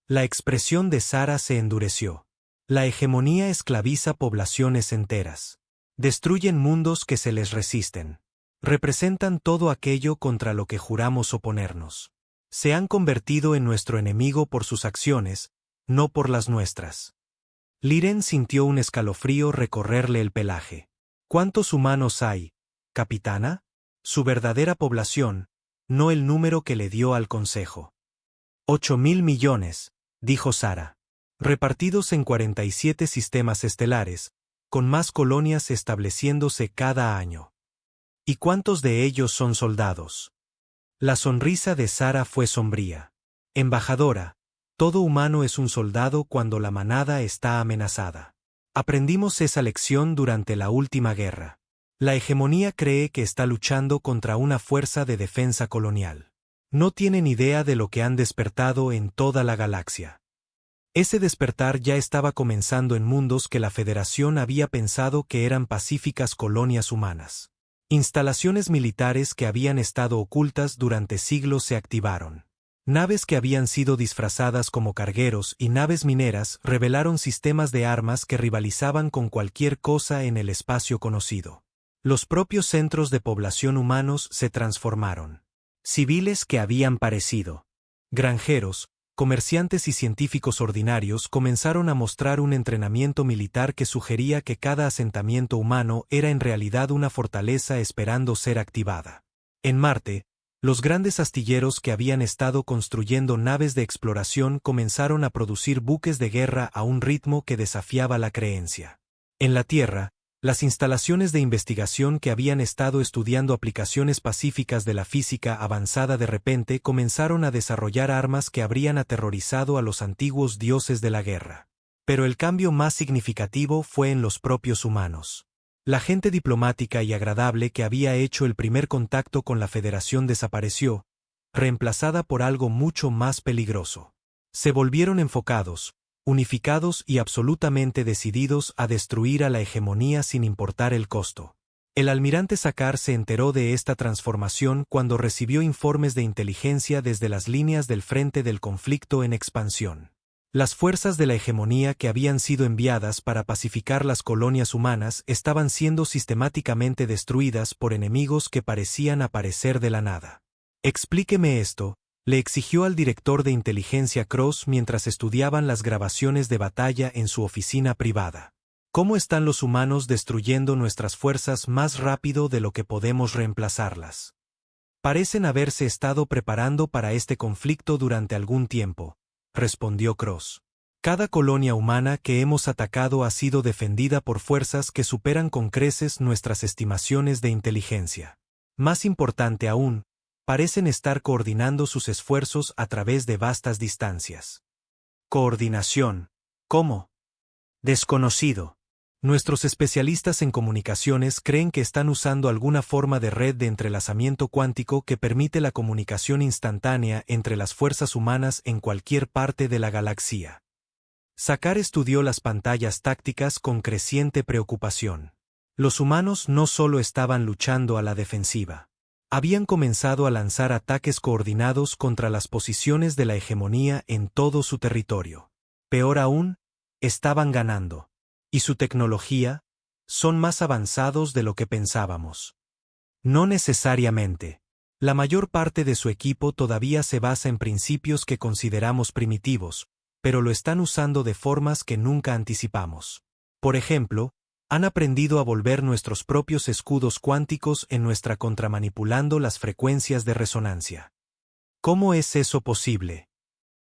La expresión de Sara se endureció. La hegemonía esclaviza poblaciones enteras. Destruyen mundos que se les resisten. Representan todo aquello contra lo que juramos oponernos. Se han convertido en nuestro enemigo por sus acciones, no por las nuestras. Liren sintió un escalofrío recorrerle el pelaje. ¿Cuántos humanos hay, capitana? Su verdadera población, no el número que le dio al consejo. 8.000 millones, dijo Sara. Repartidos en 47 sistemas estelares, con más colonias estableciéndose cada año. ¿Y cuántos de ellos son soldados? La sonrisa de Sara fue sombría. Embajadora, todo humano es un soldado cuando la manada está amenazada. Aprendimos esa lección durante la última guerra. La hegemonía cree que está luchando contra una fuerza de defensa colonial. No tienen idea de lo que han despertado en toda la galaxia. Ese despertar ya estaba comenzando en mundos que la Federación había pensado que eran pacíficas colonias humanas. Instalaciones militares que habían estado ocultas durante siglos se activaron. Naves que habían sido disfrazadas como cargueros y naves mineras revelaron sistemas de armas que rivalizaban con cualquier cosa en el espacio conocido. Los propios centros de población humanos se transformaron. Civiles que habían parecido granjeros, comerciantes y científicos ordinarios comenzaron a mostrar un entrenamiento militar que sugería que cada asentamiento humano era en realidad una fortaleza esperando ser activada. En Marte, los grandes astilleros que habían estado construyendo naves de exploración comenzaron a producir buques de guerra a un ritmo que desafiaba la creencia. En la Tierra, Las instalaciones de investigación que habían estado estudiando aplicaciones pacíficas de la física avanzada de repente comenzaron a desarrollar armas que habrían aterrorizado a los antiguos dioses de la guerra. Pero el cambio más significativo fue en los propios humanos. La gente diplomática y agradable que había hecho el primer contacto con la Federación desapareció, reemplazada por algo mucho más peligroso. Se volvieron enfocados, unificados y absolutamente decididos a destruir a la hegemonía sin importar el costo. El almirante Sakaar se enteró de esta transformación cuando recibió informes de inteligencia desde las líneas del frente del conflicto en expansión. Las fuerzas de la hegemonía que habían sido enviadas para pacificar las colonias humanas estaban siendo sistemáticamente destruidas por enemigos que parecían aparecer de la nada. «Explíqueme esto», le exigió al director de inteligencia Cross mientras estudiaban las grabaciones de batalla en su oficina privada. «¿Cómo están los humanos destruyendo nuestras fuerzas más rápido de lo que podemos reemplazarlas? Parecen haberse estado preparando para este conflicto durante algún tiempo», respondió Cross. «Cada colonia humana que hemos atacado ha sido defendida por fuerzas que superan con creces nuestras estimaciones de inteligencia. Más importante aún, parecen estar coordinando sus esfuerzos a través de vastas distancias». «Coordinación. ¿Cómo?» «Desconocido. Nuestros especialistas en comunicaciones creen que están usando alguna forma de red de entrelazamiento cuántico que permite la comunicación instantánea entre las fuerzas humanas en cualquier parte de la galaxia». Sakaar estudió las pantallas tácticas con creciente preocupación. Los humanos no solo estaban luchando a la defensiva. Habían comenzado a lanzar ataques coordinados contra las posiciones de la hegemonía en todo su territorio. Peor aún, estaban ganando. Y su tecnología, son más avanzados de lo que pensábamos. No necesariamente. La mayor parte de su equipo todavía se basa en principios que consideramos primitivos, pero lo están usando de formas que nunca anticipamos. Por ejemplo, han aprendido a volver nuestros propios escudos cuánticos en nuestra contra manipulando las frecuencias de resonancia. ¿Cómo es eso posible?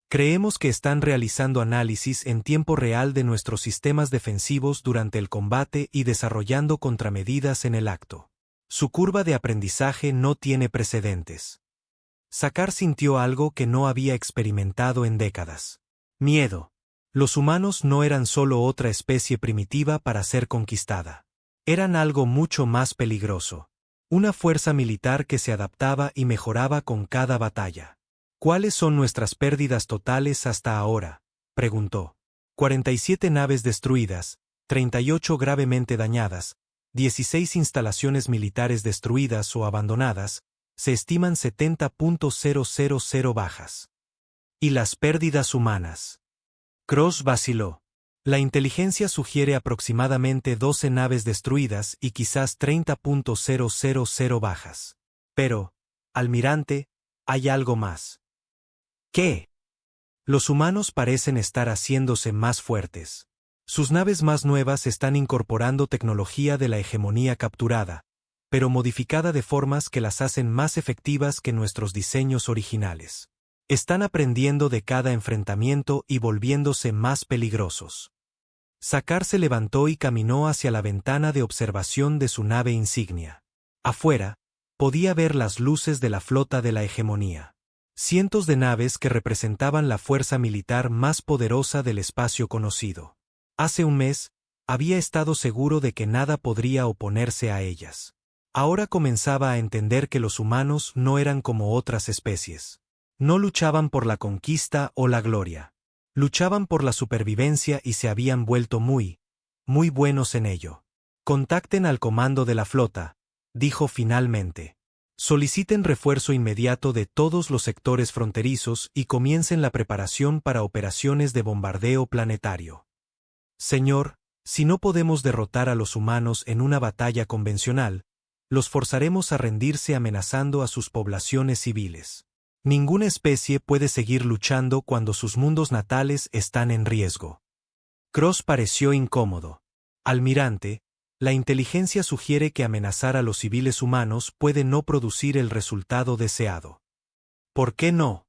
Creemos que están realizando análisis en tiempo real de nuestros sistemas defensivos durante el combate y desarrollando contramedidas en el acto. Su curva de aprendizaje no tiene precedentes. Sakaar sintió algo que no había experimentado en décadas. Miedo. Los humanos no eran solo otra especie primitiva para ser conquistada. Eran algo mucho más peligroso. Una fuerza militar que se adaptaba y mejoraba con cada batalla. «¿Cuáles son nuestras pérdidas totales hasta ahora?», preguntó. 47 naves destruidas, 38 gravemente dañadas, 16 instalaciones militares destruidas o abandonadas, se estiman 70.000 bajas. ¿Y las pérdidas humanas? Cross vaciló. La inteligencia sugiere aproximadamente 12 naves destruidas y quizás 30.000 bajas. Pero, almirante, hay algo más. ¿Qué? Los humanos parecen estar haciéndose más fuertes. Sus naves más nuevas están incorporando tecnología de la hegemonía capturada, pero modificada de formas que las hacen más efectivas que nuestros diseños originales. Están aprendiendo de cada enfrentamiento y volviéndose más peligrosos. Sakaar se levantó y caminó hacia la ventana de observación de su nave insignia. Afuera, podía ver las luces de la flota de la hegemonía. Cientos de naves que representaban la fuerza militar más poderosa del espacio conocido. Hace un mes, había estado seguro de que nada podría oponerse a ellas. Ahora comenzaba a entender que los humanos no eran como otras especies. No luchaban por la conquista o la gloria. Luchaban por la supervivencia y se habían vuelto muy buenos en ello. «Contacten al comando de la flota», dijo finalmente. «Soliciten refuerzo inmediato de todos los sectores fronterizos y comiencen la preparación para operaciones de bombardeo planetario». «Señor, si no podemos derrotar a los humanos en una batalla convencional, los forzaremos a rendirse amenazando a sus poblaciones civiles. Ninguna especie puede seguir luchando cuando sus mundos natales están en riesgo». Cross pareció incómodo. «Almirante, la inteligencia sugiere que amenazar a los civiles humanos puede no producir el resultado deseado». «¿Por qué no?».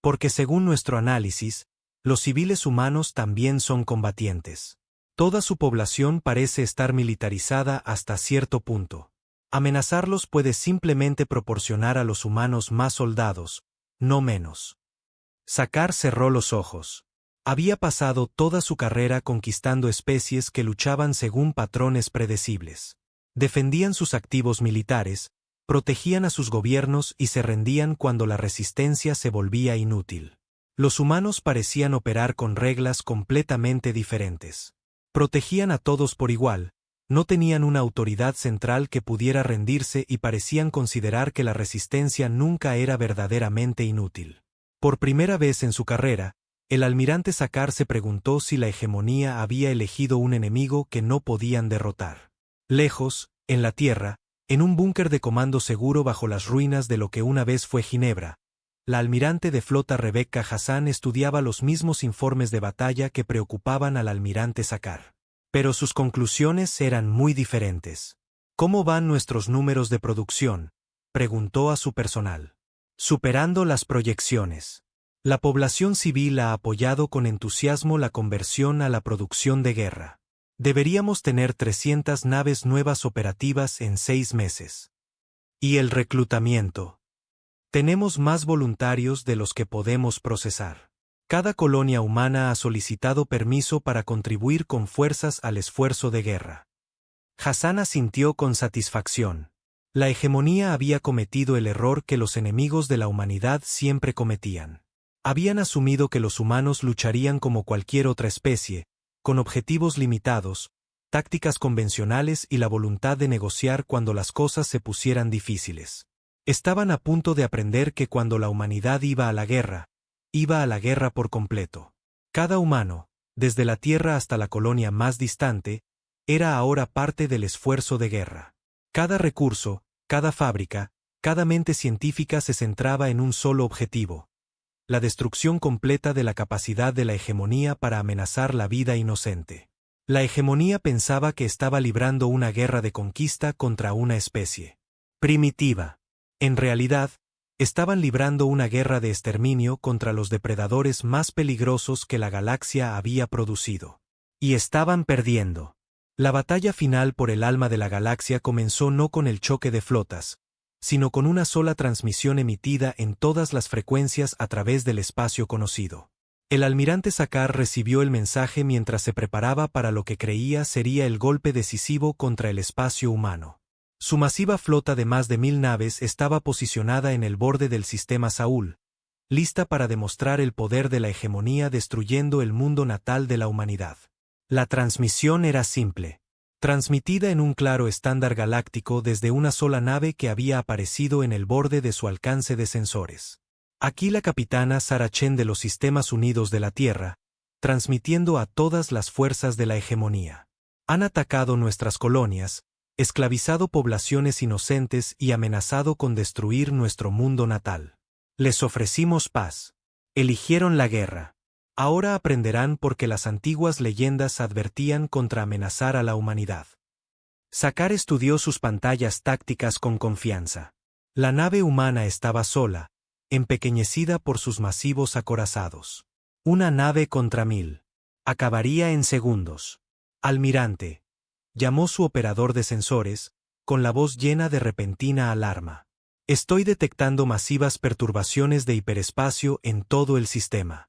«Porque según nuestro análisis, los civiles humanos también son combatientes. Toda su población parece estar militarizada hasta cierto punto. Amenazarlos puede simplemente proporcionar a los humanos más soldados, no menos. Sakaar cerró los ojos. Había pasado toda su carrera conquistando especies que luchaban según patrones predecibles. Defendían sus activos militares, protegían a sus gobiernos y se rendían cuando la resistencia se volvía inútil. Los humanos parecían operar con reglas completamente diferentes. Protegían a todos por igual, no tenían una autoridad central que pudiera rendirse y parecían considerar que la resistencia nunca era verdaderamente inútil. Por primera vez en su carrera, el almirante Sakaar se preguntó si la hegemonía había elegido un enemigo que no podían derrotar. Lejos, en la tierra, en un búnker de comando seguro bajo las ruinas de lo que una vez fue Ginebra, la almirante de flota Rebecca Hassan estudiaba los mismos informes de batalla que preocupaban al almirante Sakaar. Pero sus conclusiones eran muy diferentes. ¿Cómo van nuestros números de producción?, preguntó a su personal. Superando las proyecciones. La población civil ha apoyado con entusiasmo la conversión a la producción de guerra. Deberíamos tener 300 naves nuevas operativas en 6 meses. ¿Y el reclutamiento? Tenemos más voluntarios de los que podemos procesar. Cada colonia humana ha solicitado permiso para contribuir con fuerzas al esfuerzo de guerra. Hassan asintió con satisfacción. La hegemonía había cometido el error que los enemigos de la humanidad siempre cometían. Habían asumido que los humanos lucharían como cualquier otra especie, con objetivos limitados, tácticas convencionales y la voluntad de negociar cuando las cosas se pusieran difíciles. Estaban a punto de aprender que cuando la humanidad iba a la guerra por completo. Cada humano, desde la Tierra hasta la colonia más distante, era ahora parte del esfuerzo de guerra. Cada recurso, cada fábrica, cada mente científica se centraba en un solo objetivo: la destrucción completa de la capacidad de la hegemonía para amenazar la vida inocente. La hegemonía pensaba que estaba librando una guerra de conquista contra una especie primitiva. En realidad, estaban librando una guerra de exterminio contra los depredadores más peligrosos que la galaxia había producido. Y estaban perdiendo. La batalla final por el alma de la galaxia comenzó no con el choque de flotas, sino con una sola transmisión emitida en todas las frecuencias a través del espacio conocido. El almirante Sakaar recibió el mensaje mientras se preparaba para lo que creía sería el golpe decisivo contra el espacio humano. Su masiva flota de más de 1000 naves estaba posicionada en el borde del sistema Saúl, lista para demostrar el poder de la hegemonía destruyendo el mundo natal de la humanidad. La transmisión era simple, transmitida en un claro estándar galáctico desde una sola nave que había aparecido en el borde de su alcance de sensores. Aquí la capitana Sarah Chen de los Sistemas Unidos de la Tierra, transmitiendo a todas las fuerzas de la hegemonía. Han atacado nuestras colonias, esclavizado poblaciones inocentes y amenazado con destruir nuestro mundo natal. Les ofrecimos paz. Eligieron la guerra. Ahora aprenderán por qué las antiguas leyendas advertían contra amenazar a la humanidad. Sakaar estudió sus pantallas tácticas con confianza. La nave humana estaba sola, empequeñecida por sus masivos acorazados. Una nave contra 1000. Acabaría en segundos. Almirante, llamó su operador de sensores, con la voz llena de repentina alarma. Estoy detectando masivas perturbaciones de hiperespacio en todo el sistema.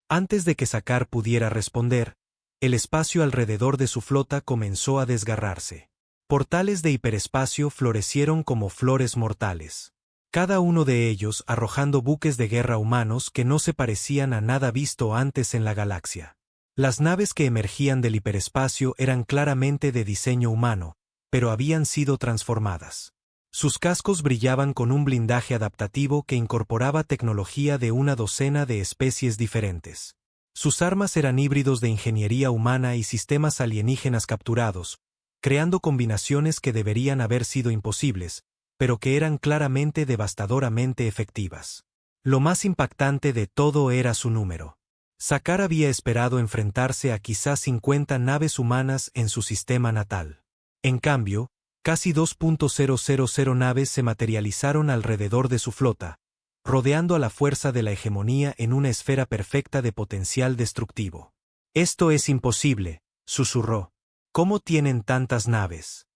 Antes de que Sakaar pudiera responder, el espacio alrededor de su flota comenzó a desgarrarse. Portales de hiperespacio florecieron como flores mortales. Cada uno de ellos arrojando buques de guerra humanos que no se parecían a nada visto antes en la galaxia. Las naves que emergían del hiperespacio eran claramente de diseño humano, pero habían sido transformadas. Sus cascos brillaban con un blindaje adaptativo que incorporaba tecnología de una docena de especies diferentes. Sus armas eran híbridos de ingeniería humana y sistemas alienígenas capturados, creando combinaciones que deberían haber sido imposibles, pero que eran claramente devastadoramente efectivas. Lo más impactante de todo era su número. Sakaar había esperado enfrentarse a quizás 50 naves humanas en su sistema natal. En cambio, casi 2.000 naves se materializaron alrededor de su flota, rodeando a la fuerza de la hegemonía en una esfera perfecta de potencial destructivo. Esto es imposible, susurró. ¿Cómo tienen tantas naves?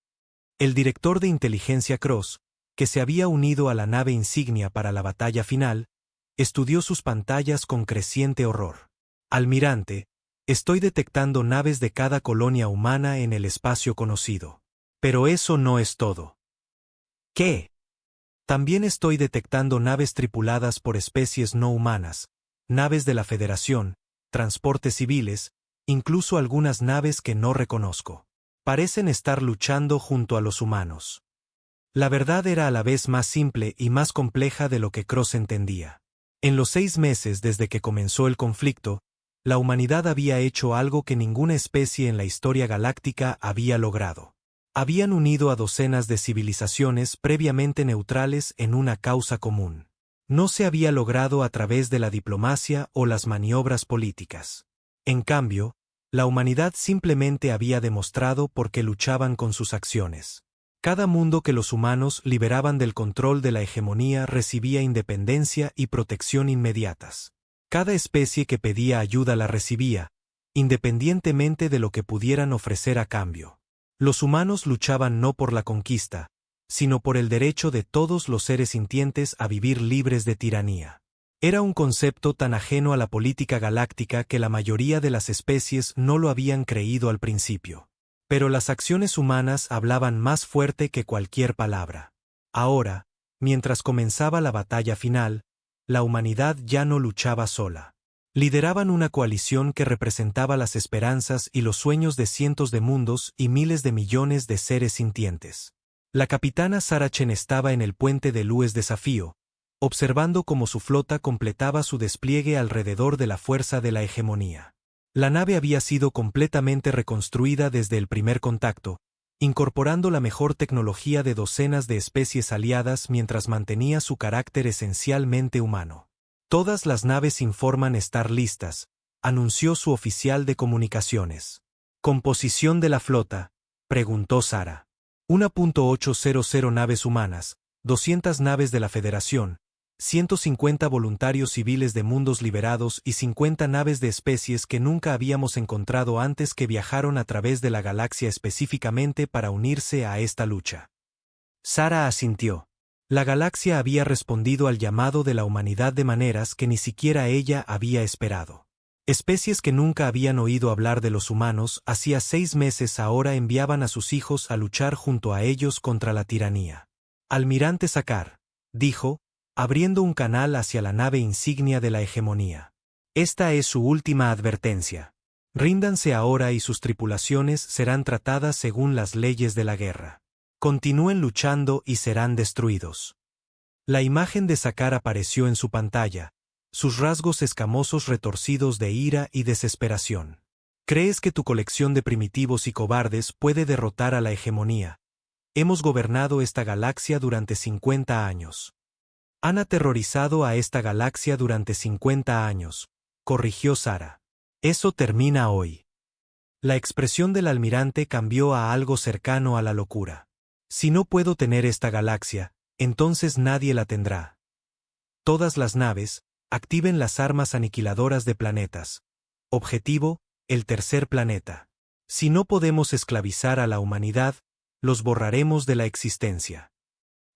El director de inteligencia Cross, que se había unido a la nave insignia para la batalla final, estudió sus pantallas con creciente horror. Almirante, estoy detectando naves de cada colonia humana en el espacio conocido. Pero eso no es todo. ¿Qué? También estoy detectando naves tripuladas por especies no humanas, naves de la Federación, transportes civiles, incluso algunas naves que no reconozco. Parecen estar luchando junto a los humanos. La verdad era a la vez más simple y más compleja de lo que Cross entendía. En los 6 meses desde que comenzó el conflicto, la humanidad había hecho algo que ninguna especie en la historia galáctica había logrado. Habían unido a docenas de civilizaciones previamente neutrales en una causa común. No se había logrado a través de la diplomacia o las maniobras políticas. En cambio, la humanidad simplemente había demostrado por qué luchaban con sus acciones. Cada mundo que los humanos liberaban del control de la hegemonía recibía independencia y protección inmediatas. Cada especie que pedía ayuda la recibía, independientemente de lo que pudieran ofrecer a cambio. Los humanos luchaban no por la conquista, sino por el derecho de todos los seres sintientes a vivir libres de tiranía. Era un concepto tan ajeno a la política galáctica que la mayoría de las especies no lo habían creído al principio. Pero las acciones humanas hablaban más fuerte que cualquier palabra. Ahora, mientras comenzaba la batalla final, la humanidad ya no luchaba sola. Lideraban una coalición que representaba las esperanzas y los sueños de cientos de mundos y miles de millones de seres sintientes. La capitana Sarah Chen estaba en el puente de Lues Desafío, observando cómo su flota completaba su despliegue alrededor de la fuerza de la hegemonía. La nave había sido completamente reconstruida desde el primer contacto, incorporando la mejor tecnología de docenas de especies aliadas mientras mantenía su carácter esencialmente humano. Todas las naves informan estar listas, anunció su oficial de comunicaciones. ¿Composición de la flota?, preguntó Sarah. 1.800 naves humanas, 200 naves de la Federación, 150 voluntarios civiles de mundos liberados y 50 naves de especies que nunca habíamos encontrado antes que viajaron a través de la galaxia específicamente para unirse a esta lucha. Sarah asintió. La galaxia había respondido al llamado de la humanidad de maneras que ni siquiera ella había esperado. Especies que nunca habían oído hablar de los humanos hacía 6 meses ahora enviaban a sus hijos a luchar junto a ellos contra la tiranía. Almirante Sakaar, dijo, abriendo un canal hacia la nave insignia de la hegemonía. Esta es su última advertencia. Ríndanse ahora y sus tripulaciones serán tratadas según las leyes de la guerra. Continúen luchando y serán destruidos. La imagen de Sakaar apareció en su pantalla, sus rasgos escamosos retorcidos de ira y desesperación. ¿Crees que tu colección de primitivos y cobardes puede derrotar a la hegemonía? Hemos gobernado esta galaxia durante 50 años. Han aterrorizado a esta galaxia durante 50 años, corrigió Sarah. Eso termina hoy. La expresión del almirante cambió a algo cercano a la locura. Si no puedo tener esta galaxia, entonces nadie la tendrá. Todas las naves, activen las armas aniquiladoras de planetas. Objetivo, el tercer planeta. Si no podemos esclavizar a la humanidad, los borraremos de la existencia.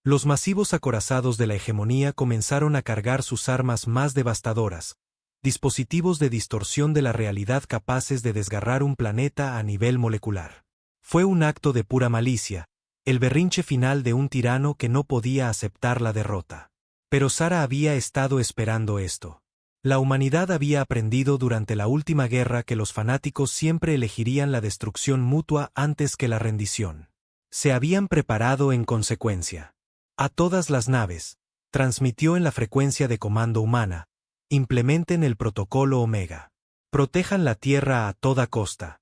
Los masivos acorazados de la hegemonía comenzaron a cargar sus armas más devastadoras, dispositivos de distorsión de la realidad capaces de desgarrar un planeta a nivel molecular. Fue un acto de pura malicia, el berrinche final de un tirano que no podía aceptar la derrota. Pero Sarah había estado esperando esto. La humanidad había aprendido durante la última guerra que los fanáticos siempre elegirían la destrucción mutua antes que la rendición. Se habían preparado en consecuencia. A todas las naves, transmitió en la frecuencia de comando humana, implementen el protocolo Omega. Protejan la Tierra a toda costa.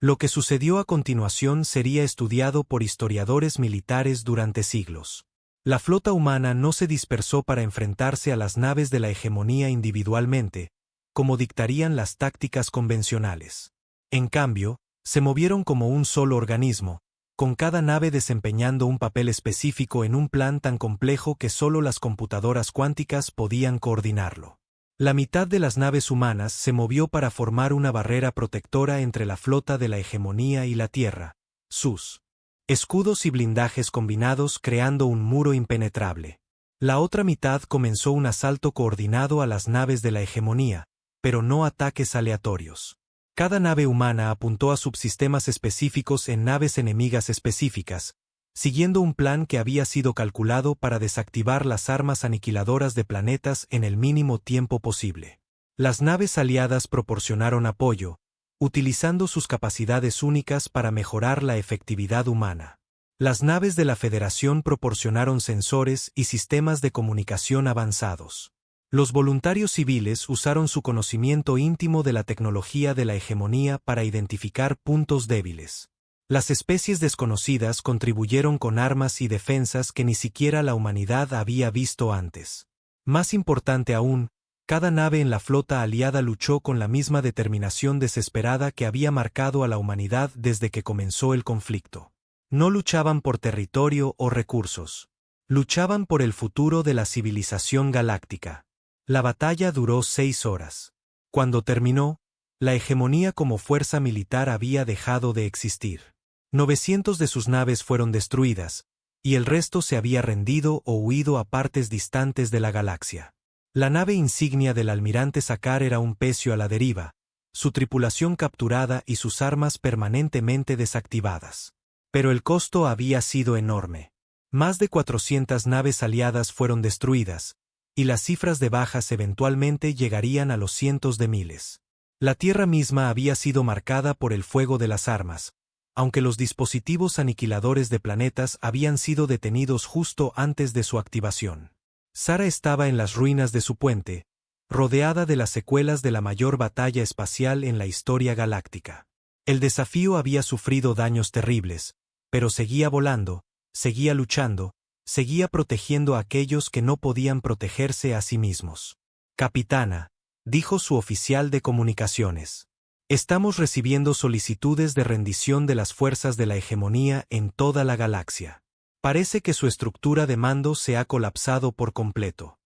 Lo que sucedió a continuación sería estudiado por historiadores militares durante siglos. La flota humana no se dispersó para enfrentarse a las naves de la hegemonía individualmente, como dictarían las tácticas convencionales. En cambio, se movieron como un solo organismo, con cada nave desempeñando un papel específico en un plan tan complejo que solo las computadoras cuánticas podían coordinarlo. La mitad de las naves humanas se movió para formar una barrera protectora entre la flota de la hegemonía y la Tierra, sus escudos y blindajes combinados creando un muro impenetrable. La otra mitad comenzó un asalto coordinado a las naves de la hegemonía, pero no ataques aleatorios. Cada nave humana apuntó a subsistemas específicos en naves enemigas específicas, siguiendo un plan que había sido calculado para desactivar las armas aniquiladoras de planetas en el mínimo tiempo posible. Las naves aliadas proporcionaron apoyo, utilizando sus capacidades únicas para mejorar la efectividad humana. Las naves de la Federación proporcionaron sensores y sistemas de comunicación avanzados. Los voluntarios civiles usaron su conocimiento íntimo de la tecnología de la hegemonía para identificar puntos débiles. Las especies desconocidas contribuyeron con armas y defensas que ni siquiera la humanidad había visto antes. Más importante aún, cada nave en la flota aliada luchó con la misma determinación desesperada que había marcado a la humanidad desde que comenzó el conflicto. No luchaban por territorio o recursos. Luchaban por el futuro de la civilización galáctica. La batalla duró 6 horas. Cuando terminó, la hegemonía como fuerza militar había dejado de existir. 900 de sus naves fueron destruidas, y el resto se había rendido o huido a partes distantes de la galaxia. La nave insignia del almirante Sakaar era un pecio a la deriva, su tripulación capturada y sus armas permanentemente desactivadas. Pero el costo había sido enorme. Más de 400 naves aliadas fueron destruidas, y las cifras de bajas eventualmente llegarían a los cientos de miles. La Tierra misma había sido marcada por el fuego de las armas, aunque los dispositivos aniquiladores de planetas habían sido detenidos justo antes de su activación. Sara estaba en las ruinas de su puente, rodeada de las secuelas de la mayor batalla espacial en la historia galáctica. El desafío había sufrido daños terribles, pero seguía volando, seguía luchando, seguía protegiendo a aquellos que no podían protegerse a sí mismos. Capitana, dijo su oficial de comunicaciones. Estamos recibiendo solicitudes de rendición de las fuerzas de la hegemonía en toda la galaxia. Parece que su estructura de mando se ha colapsado por completo.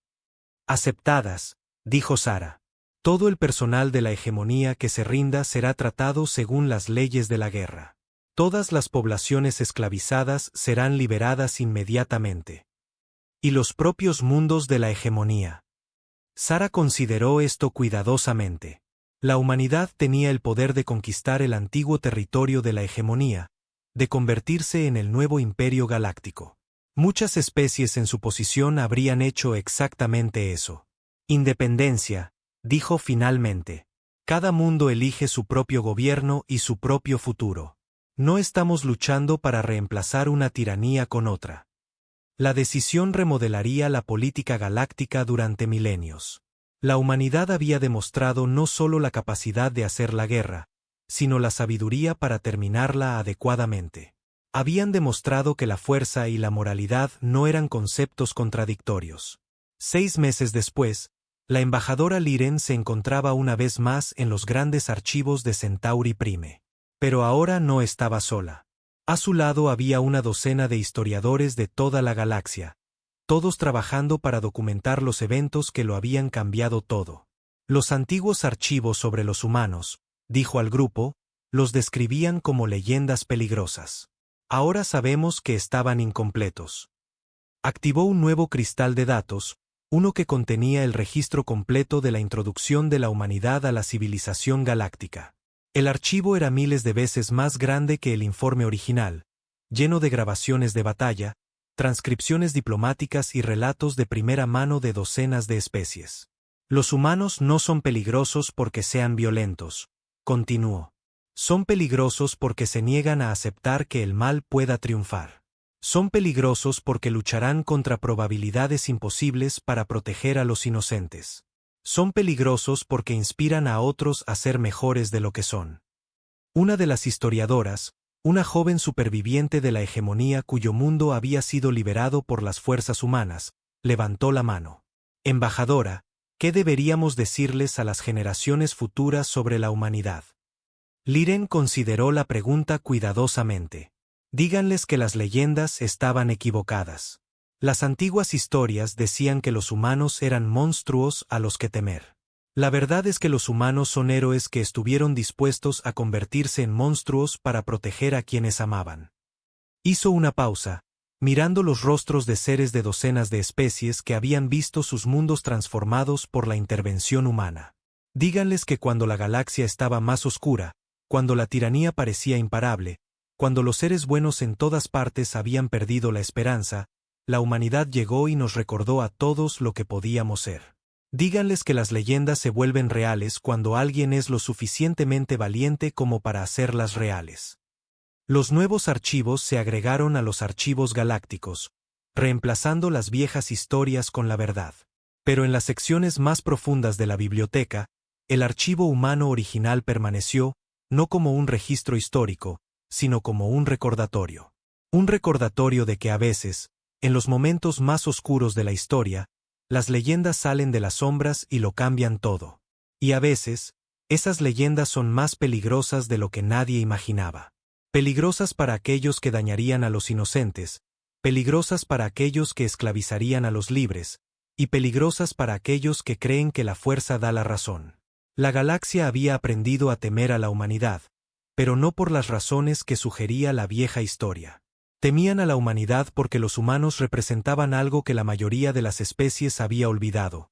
Aceptadas, dijo Sara. Todo el personal de la hegemonía que se rinda será tratado según las leyes de la guerra. Todas las poblaciones esclavizadas serán liberadas inmediatamente. Y los propios mundos de la hegemonía. Sara consideró esto cuidadosamente. La humanidad tenía el poder de conquistar el antiguo territorio de la hegemonía, de convertirse en el nuevo imperio galáctico. Muchas especies en su posición habrían hecho exactamente eso. Independencia, dijo finalmente. Cada mundo elige su propio gobierno y su propio futuro. No estamos luchando para reemplazar una tiranía con otra. La decisión remodelaría la política galáctica durante milenios. La humanidad había demostrado no solo la capacidad de hacer la guerra, sino la sabiduría para terminarla adecuadamente. Habían demostrado que la fuerza y la moralidad no eran conceptos contradictorios. 6 meses después, la embajadora Liren se encontraba una vez más en los grandes archivos de Centauri Prime. Pero ahora no estaba sola. A su lado había una docena de historiadores de toda la galaxia, todos trabajando para documentar los eventos que lo habían cambiado todo. Los antiguos archivos sobre los humanos, dijo al grupo, los describían como leyendas peligrosas. Ahora sabemos que estaban incompletos. Activó un nuevo cristal de datos, uno que contenía el registro completo de la introducción de la humanidad a la civilización galáctica. El archivo era miles de veces más grande que el informe original, lleno de grabaciones de batalla, transcripciones diplomáticas y relatos de primera mano de docenas de especies. Los humanos no son peligrosos porque sean violentos, continuó. Son peligrosos porque se niegan a aceptar que el mal pueda triunfar. Son peligrosos porque lucharán contra probabilidades imposibles para proteger a los inocentes. Son peligrosos porque inspiran a otros a ser mejores de lo que son. Una de las historiadoras, una joven superviviente de la hegemonía cuyo mundo había sido liberado por las fuerzas humanas, levantó la mano. Embajadora, ¿qué deberíamos decirles a las generaciones futuras sobre la humanidad? Liren consideró la pregunta cuidadosamente. Díganles que las leyendas estaban equivocadas. Las antiguas historias decían que los humanos eran monstruos a los que temer. La verdad es que los humanos son héroes que estuvieron dispuestos a convertirse en monstruos para proteger a quienes amaban. Hizo una pausa, mirando los rostros de seres de docenas de especies que habían visto sus mundos transformados por la intervención humana. Díganles que cuando la galaxia estaba más oscura, cuando la tiranía parecía imparable, cuando los seres buenos en todas partes habían perdido la esperanza, la humanidad llegó y nos recordó a todos lo que podíamos ser. Díganles que las leyendas se vuelven reales cuando alguien es lo suficientemente valiente como para hacerlas reales. Los nuevos archivos se agregaron a los archivos galácticos, reemplazando las viejas historias con la verdad. Pero en las secciones más profundas de la biblioteca, el archivo humano original permaneció, no como un registro histórico, sino como un recordatorio. Un recordatorio de que a veces, en los momentos más oscuros de la historia, las leyendas salen de las sombras y lo cambian todo. Y a veces, esas leyendas son más peligrosas de lo que nadie imaginaba. Peligrosas para aquellos que dañarían a los inocentes, peligrosas para aquellos que esclavizarían a los libres, y peligrosas para aquellos que creen que la fuerza da la razón. La galaxia había aprendido a temer a la humanidad, pero no por las razones que sugería la vieja historia. Temían a la humanidad porque los humanos representaban algo que la mayoría de las especies había olvidado: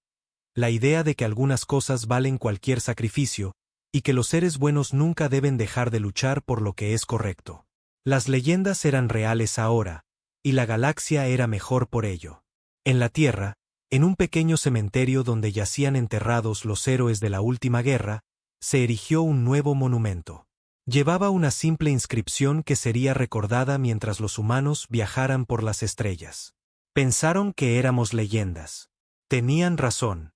la idea de que algunas cosas valen cualquier sacrificio, y que los seres buenos nunca deben dejar de luchar por lo que es correcto. Las leyendas eran reales ahora, y la galaxia era mejor por ello. En la Tierra, en un pequeño cementerio donde yacían enterrados los héroes de la última guerra, se erigió un nuevo monumento. Llevaba una simple inscripción que sería recordada mientras los humanos viajaran por las estrellas. Pensaron que éramos leyendas. Tenían razón.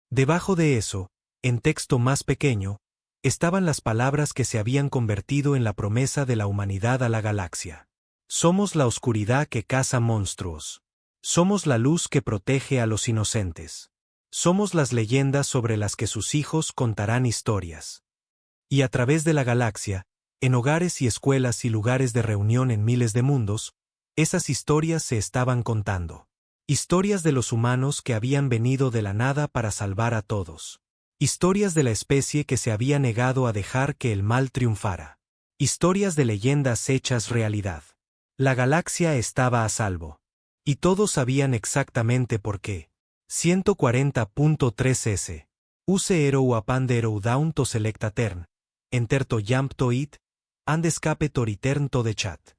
Debajo de eso, en texto más pequeño, estaban las palabras que se habían convertido en la promesa de la humanidad a la galaxia. Somos la oscuridad que caza monstruos. Somos la luz que protege a los inocentes. Somos las leyendas sobre las que sus hijos contarán historias. Y a través de la galaxia, en hogares y escuelas y lugares de reunión en miles de mundos, esas historias se estaban contando. Historias de los humanos que habían venido de la nada para salvar a todos. Historias de la especie que se había negado a dejar que el mal triunfara. Historias de leyendas hechas realidad. La galaxia estaba a salvo. Y todos sabían exactamente por qué. 140.3 Use ero apandero down to selecta tern. Enter to jump to it, and escape to return to the chat.